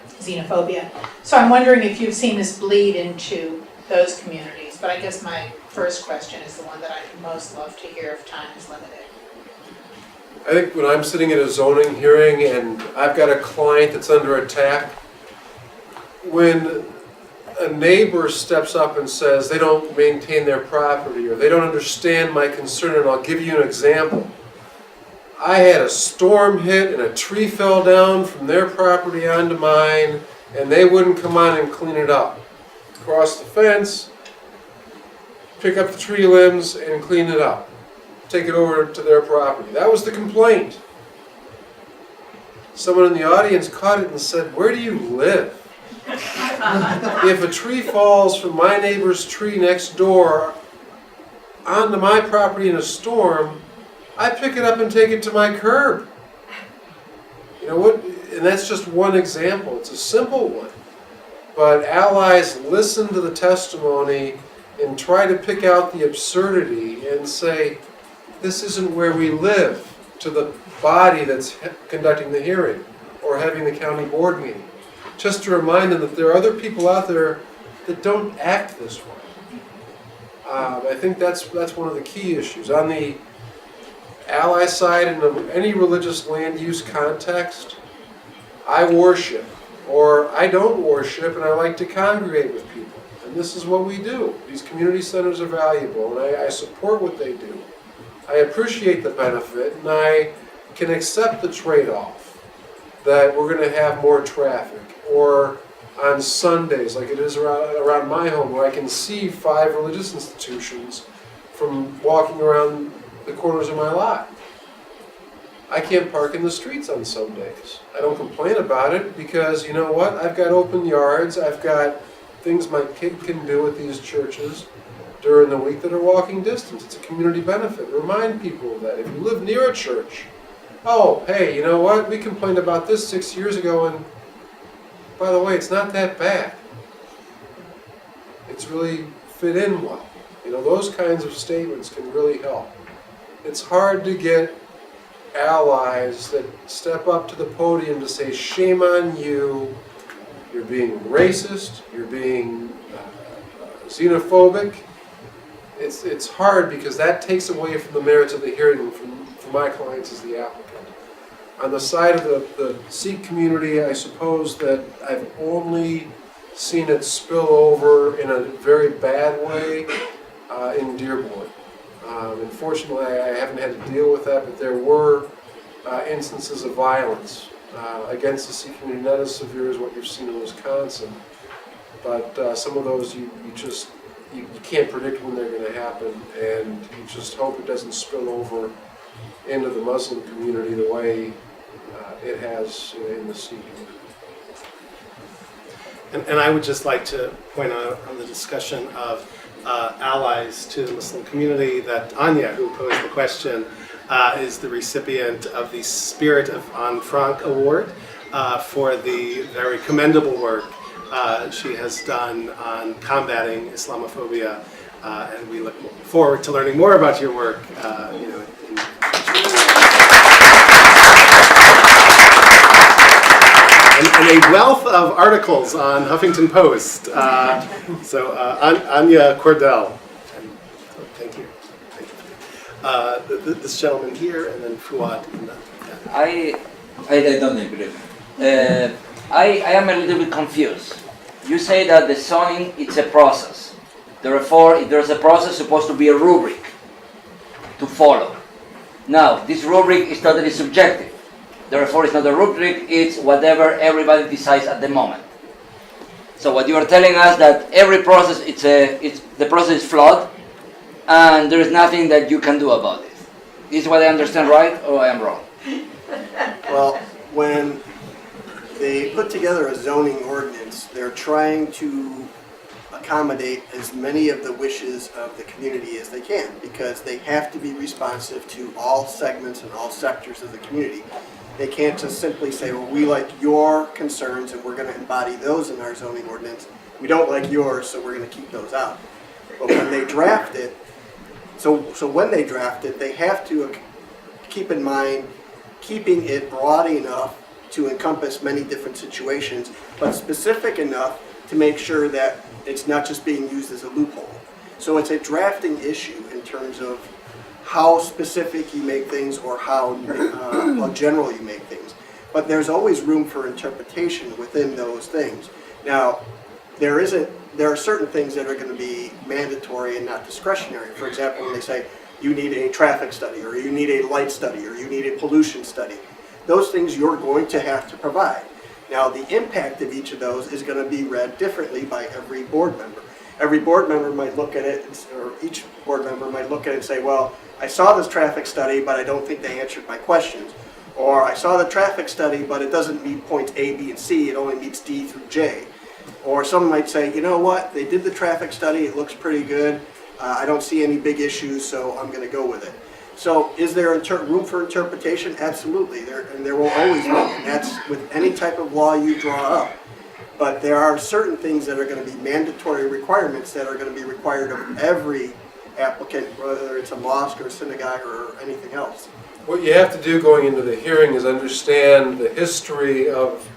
xenophobia. So I'm wondering if you've seen this bleed into those communities. But I guess my first question is the one that I'd most love to hear if time is limited. I think when I'm sitting at a zoning hearing and I've got a client that's under attack, when a neighbor steps up and says they don't maintain their property or they don't understand my concern, and I'll give you an example. I had a storm hit and a tree fell down from their property onto mine, and they wouldn't come on and clean it up. Cross the fence, pick up the tree limbs and clean it up. Take it over to their property. That was the complaint. Someone in the audience caught it and said, "Where do you live? If a tree falls from my neighbor's tree next door onto my property in a storm, I pick it up and take it to my curb." You know what? And that's just one example. It's a simple one. But allies listen to the testimony and try to pick out the absurdity and say, this isn't where we live, to the body that's conducting the hearing or having the county board meeting. Just to remind them that there are other people out there that don't act this way. I think that's one of the key issues. On the ally side, in any religious land use context, I worship or I don't worship and I like to congregate with people. And this is what we do. These community centers are valuable and I support what they do. I appreciate the benefit and I can accept the trade-off that we're going to have more traffic, or on Sundays like it is around my home where I can see 5 religious institutions from walking around the corners of my lot. I can't park in the streets on some days. I don't complain about it because, you know what, I've got open yards, I've got things my kid can do at these churches during the week that are walking distance. It's a community benefit. Remind people of that. If you live near a church, oh, hey, you know what, we complained about this 6 years ago and by the way, it's not that bad. It's really fit in well. You know, those kinds of statements can really help. It's hard to get allies that step up to the podium to say, shame on you, you're being racist, you're being xenophobic. It's hard because that takes away from the merits of the hearing from my clients as the applicant. On the side of the Sikh community, I suppose that I've only seen it spill over in a very bad way in Dearborn. Unfortunately, I haven't had to deal with that, but there were instances of violence against the Sikh community, not as severe as what you've seen in Wisconsin. But some of those you can't predict when they're going to happen, and you just hope it doesn't spill over into the Muslim community the way it has in the Sikh community. And I would just like to point out on the discussion of allies to the Muslim community that Anya, who posed the question, is the recipient of the Spirit of Anne Frank Award for the very commendable work she has done on combating Islamophobia, and we look forward to learning more about your work. And a wealth of articles on Huffington Post. Anya Cordell. Thank you. This gentleman here, and then Fuad. I don't agree. I am a little bit confused. You say that the zoning, it's a process. Therefore, if there's a process, supposed to be a rubric to follow. Now, this rubric is totally subjective. Therefore, it's not a rubric, it's whatever everybody decides at the moment. So what you are telling us that every process, the process is flawed, and there is nothing that you can do about it. Is what I understand right, or I am wrong? Well, when they put together a zoning ordinance, they're trying to accommodate as many of the wishes of the community as they can, because they have to be responsive to all segments and all sectors of the community. They can't just simply say, well, we like your concerns and we're going to embody those in our zoning ordinance. We don't like yours, so we're going to keep those out. But when they draft it, so when they draft it, they have to keep in mind keeping it broad enough to encompass many different situations, but specific enough to make sure that it's not just being used as a loophole. So it's a drafting issue in terms of how specific you make things or how general you make things. But there's always room for interpretation within those things. Now, there are certain things that are going to be mandatory and not discretionary. For example, when they say you need a traffic study, or you need a light study, or you need a pollution study, those things you're going to have to provide. Now, the impact of each of those is going to be read differently by every board member. Every board member might look at it, or each board member might look at it and say, well, I saw this traffic study, but I don't think they answered my questions. Or I saw the traffic study, but it doesn't meet points A, B, and C, it only meets D through J. Or someone might say, you know what, they did the traffic study, it looks pretty good, I don't see any big issues, so I'm going to go with it. So is there room for interpretation? Absolutely, and there will always be, and that's with any type of law you draw up. But there are certain things that are going to be mandatory requirements that are going to be required of every applicant, whether it's a mosque or a synagogue or anything else. What you have to do going into the hearing is understand the history of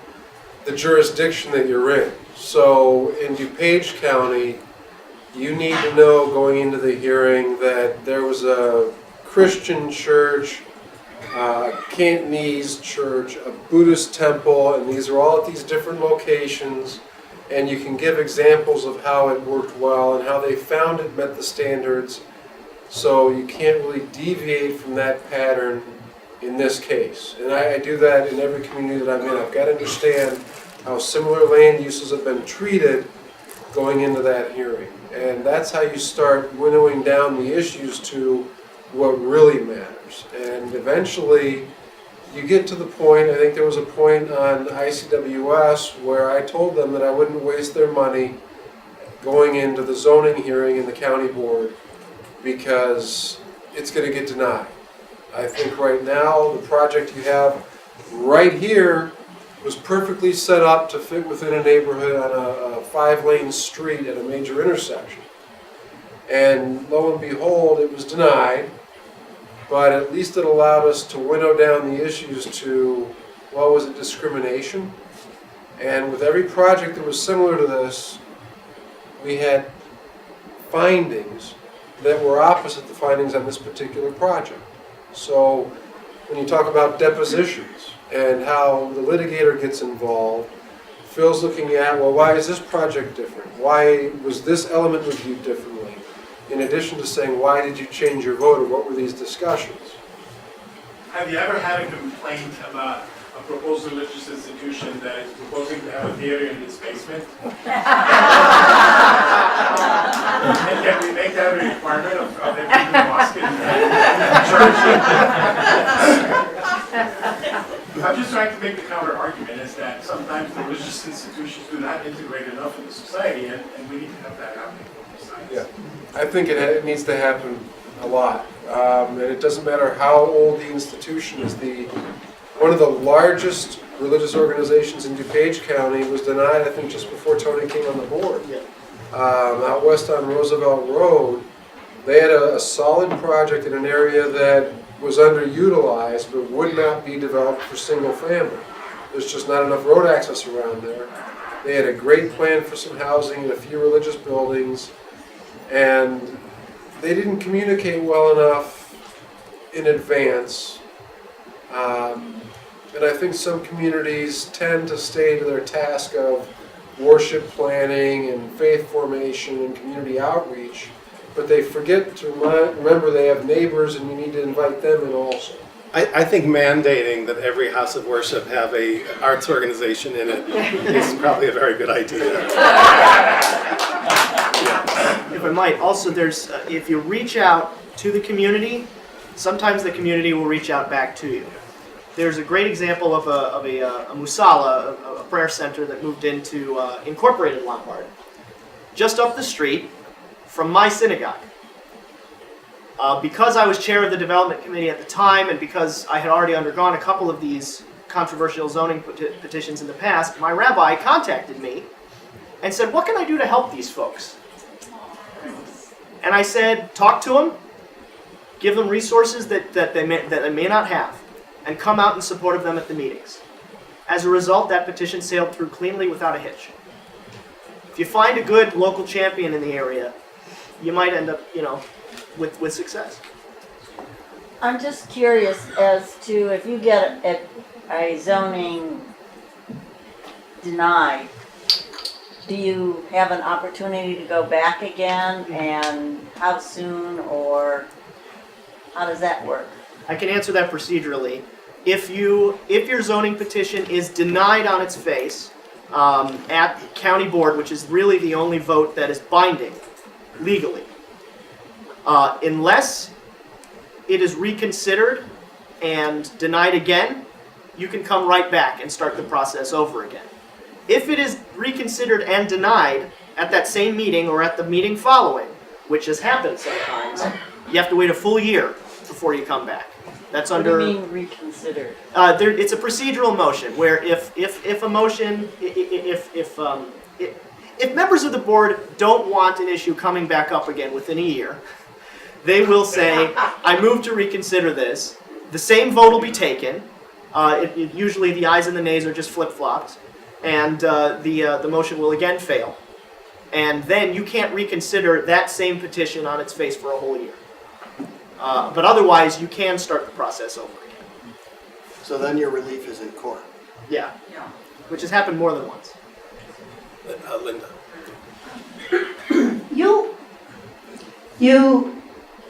the jurisdiction that you're in. So in DuPage County, you need to know going into the hearing that there was a Christian church, a Cantonese church, a Buddhist temple, and these are all at these different locations, and you can give examples of how it worked well and how they found it met the standards, so you can't really deviate from that pattern in this case. And I do that in every community that I'm in. I've got to understand how similar land uses have been treated going into that hearing. And that's how you start winnowing down the issues to what really matters. And eventually, you get to the point, I think there was a point on ICWS where I told them that I wouldn't waste their money going into the zoning hearing in the county board because it's going to get denied. I think right now, the project you have right here was perfectly set up to fit within a neighborhood on a 5-lane street at a major intersection. And lo and behold, it was denied, but at least it allowed us to winnow down the issues to, well, was it discrimination? And with every project that was similar to this, we had findings that were opposite the findings on this particular project. So when you talk about depositions and how the litigator gets involved, Phil's looking at, well, why is this project different? Why was this element reviewed differently? In addition to saying, why did you change your vote, or what were these discussions? Have you ever had a complaint about a proposed religious institution that is proposing to have a theater in its basement? And can we make that a requirement of them being a mosque and church? I'm just trying to make the counter argument is that sometimes the religious institutions do not integrate enough in the society, and we need to have that happening from both sides. Yeah, I think it needs to happen a lot. And it doesn't matter how old the institution is. One of the largest religious organizations in DuPage County was denied, I think, just before Tony came on the board. Yeah. Out west on Roosevelt Road, they had a solid project in an area that was underutilized but would not be developed for single family. There's just not enough road access around there. They had a great plan for some housing and a few religious buildings, and they didn't communicate well enough in advance. And I think some communities tend to stay to their task of worship planning and faith formation and community outreach, but they forget to remember they have neighbors and you need to invite them in also. I think mandating that every house of worship have a arts organization in it is probably a very good idea. If I might, also there's, if you reach out to the community, sometimes the community will reach out back to you. There's a great example of a musala, a prayer center that moved into Incorporated Lombard, just up the street from my synagogue. Because I was chair of the development committee at the time, and because I had already undergone a couple of these controversial zoning petitions in the past, my rabbi contacted me and said, "What can I do to help these folks?" And I said, "Talk to them, give them resources that they may not have, and come out in support of them at the meetings." As a result, that petition sailed through cleanly without a hitch. If you find a good local champion in the area, you might end up, with success. I'm just curious as to if you get a zoning denied, do you have an opportunity to go back again, and how soon, or how does that work? I can answer that procedurally. If your zoning petition is denied on its face at county board, which is really the only vote that is binding legally, unless it is reconsidered and denied again, you can come right back and start the process over again. If it is reconsidered and denied at that same meeting or at the meeting following, which has happened sometimes, you have to wait a full year before you come back. That's under. What do you mean reconsidered? It's a procedural motion where if a motion, if members of the board don't want an issue coming back up again within a year, they will say, "I move to reconsider this." The same vote will be taken. Usually the ayes and the nays are just flip-flopped, and the motion will again fail. And then you can't reconsider that same petition on its face for a whole year. But otherwise, you can start the process over again. So then your relief is in court. Yeah. Which has happened more than once. Linda. You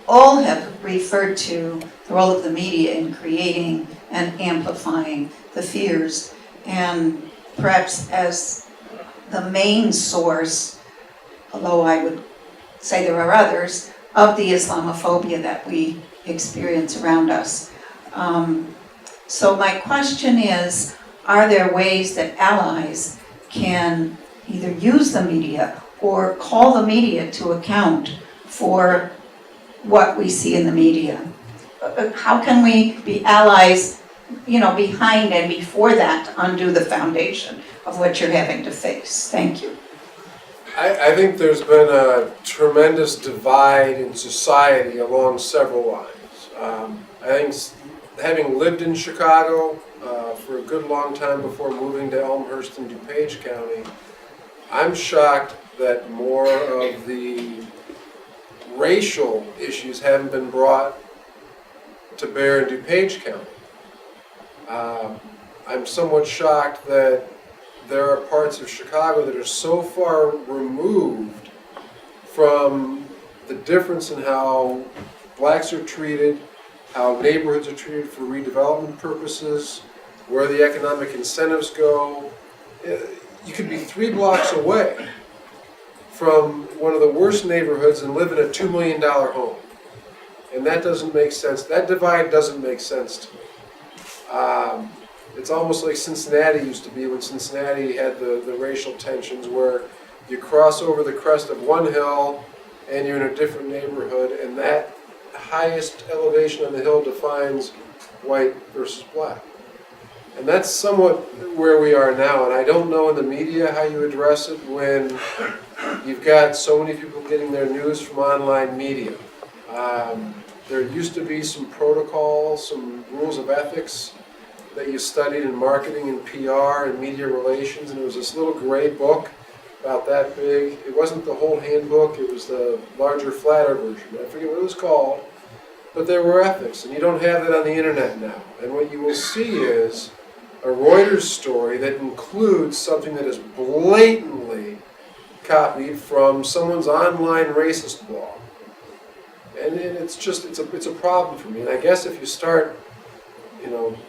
all have referred to the role of the media in creating and amplifying the fears, and perhaps as the main source, although I would say there are others, of the Islamophobia that we experience around us. So my question is, are there ways that allies can either use the media or call the media to account for what we see in the media? How can we be allies, behind and before that to undo the foundation of what you're having to face? Thank you. I think there's been a tremendous divide in society along several lines. I think having lived in Chicago for a good long time before moving to Elmhurst and DuPage County, I'm shocked that more of the racial issues haven't been brought to bear in DuPage County. I'm somewhat shocked that there are parts of Chicago that are so far removed from the difference in how blacks are treated, how neighborhoods are treated for redevelopment purposes, where the economic incentives go. You could be 3 blocks away from one of the worst neighborhoods and live in a $2 million home. And that doesn't make sense. That divide doesn't make sense to me. It's almost like Cincinnati used to be when Cincinnati had the racial tensions where you cross over the crest of one hill and you're in a different neighborhood, and that highest elevation on the hill defines white versus black. And that's somewhat where we are now, and I don't know in the media how you address it when you've got so many people getting their news from online media. There used to be some protocols, some rules of ethics that you studied in marketing and PR and media relations, and it was this little gray book about that big. It wasn't the whole handbook, it was the larger, flatter version. I forget what it was called, but there were ethics, and you don't have that on the internet now. And what you will see is a Reuters story that includes something that is blatantly copied from someone's online racist blog. And it's a problem for me. And I guess if you start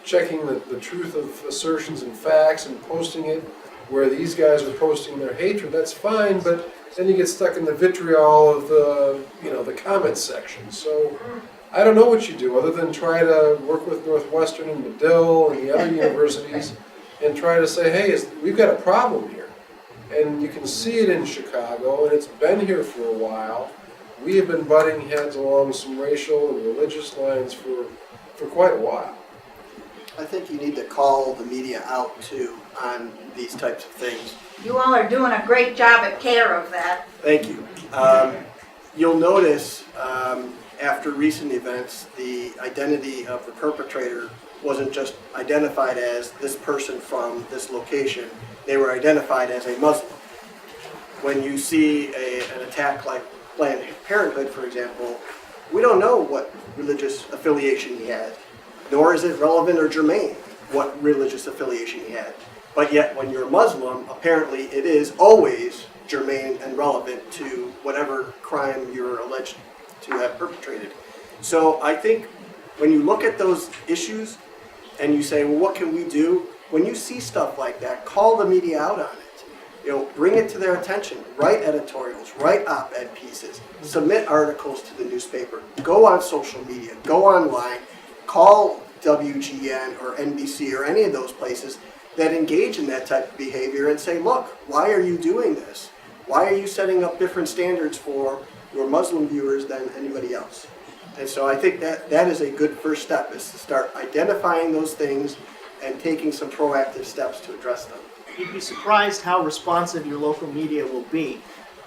checking the truth of assertions and facts and posting it where these guys are posting their hatred, that's fine, but then you get stuck in the vitriol of the comments section. So I don't know what you do other than try to work with Northwestern and Medill and the other universities and try to say, hey, we've got a problem here. And you can see it in Chicago, and it's been here for a while. We have been butting heads along some racial and religious lines for quite a while. I think you need to call the media out too on these types of things. You all are doing a great job at CAIR of that. Thank you. You'll notice after recent events, the identity of the perpetrator wasn't just identified as this person from this location. They were identified as a Muslim. When you see an attack like Planned Parenthood, for example, we don't know what religious affiliation he had, nor is it relevant or germane what religious affiliation he had. But yet, when you're Muslim, apparently it is always germane and relevant to whatever crime you're alleged to have perpetrated. So I think when you look at those issues and you say, well, what can we do? When you see stuff like that, call the media out on it. Bring it to their attention. Write editorials, write op-ed pieces, submit articles to the newspaper, go on social media, go online, call WGN or NBC or any of those places that engage in that type of behavior and say, look, why are you doing this? Why are you setting up different standards for your Muslim viewers than anybody else? And so I think that is a good first step, is to start identifying those things and taking some proactive steps to address them. You'd be surprised how responsive your local media will be.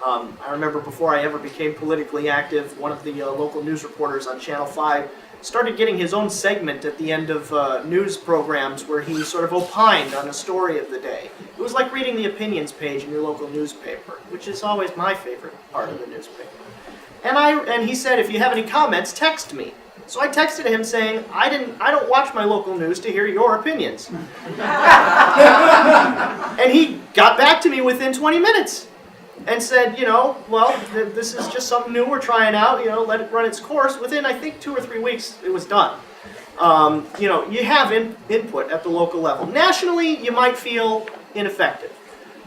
I remember before I ever became politically active, one of the local news reporters on Channel 5 started getting his own segment at the end of news programs where he sort of opined on a story of the day. It was like reading the opinions page in your local newspaper, which is always my favorite part of the newspaper. And he said, if you have any comments, text me. So I texted him saying, I don't watch my local news to hear your opinions. And he got back to me within 20 minutes and said, well, this is just something new we're trying out, let it run its course. Within, I think, 2 or 3 weeks, it was done. You have input at the local level. Nationally, you might feel ineffective.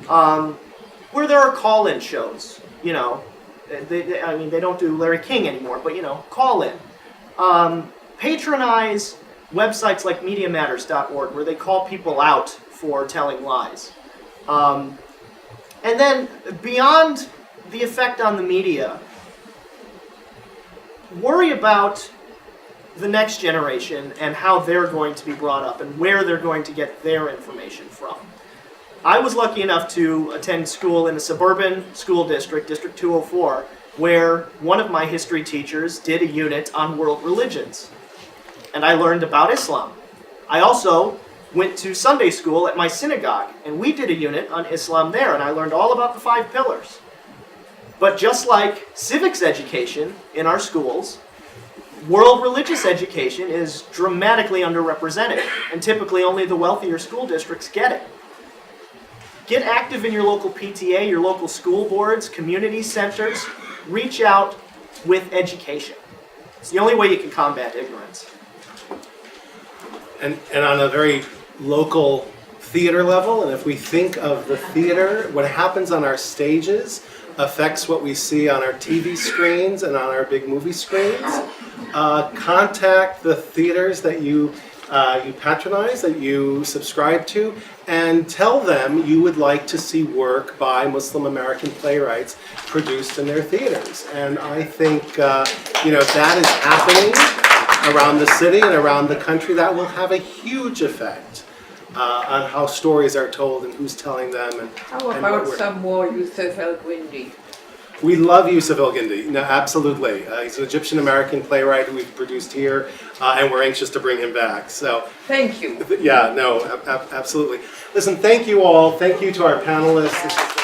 Where there are call-in shows, they don't do Larry King anymore, but, call in. Patronize websites like MediaMatters.org where they call people out for telling lies. And then, beyond the effect on the media, worry about the next generation and how they're going to be brought up and where they're going to get their information from. I was lucky enough to attend school in a suburban school district, District 204, where one of my history teachers did a unit on world religions. And I learned about Islam. I also went to Sunday school at my synagogue, and we did a unit on Islam there, and I learned all about the 5 pillars. But just like civics education in our schools, world religious education is dramatically underrepresented, and typically only the wealthier school districts get it. Get active in your local PTA, your local school boards, community centers. Reach out with education. It's the only way you can combat ignorance. And on a very local theater level, and if we think of the theater, what happens on our stages affects what we see on our TV screens and on our big movie screens. Contact the theaters that you patronize, that you subscribe to, and tell them you would like to see work by Muslim American playwrights produced in their theaters. And I think that is happening around the city and around the country. That will have a huge effect on how stories are told and who's telling them. And how about some more Yusuf El-Guindi? We love Yusuf El-Guindi. No, absolutely. He's an Egyptian American playwright who we've produced here, and we're anxious to bring him back. So thank you. Yeah, no, absolutely. Listen, thank you all. Thank you to our panelists.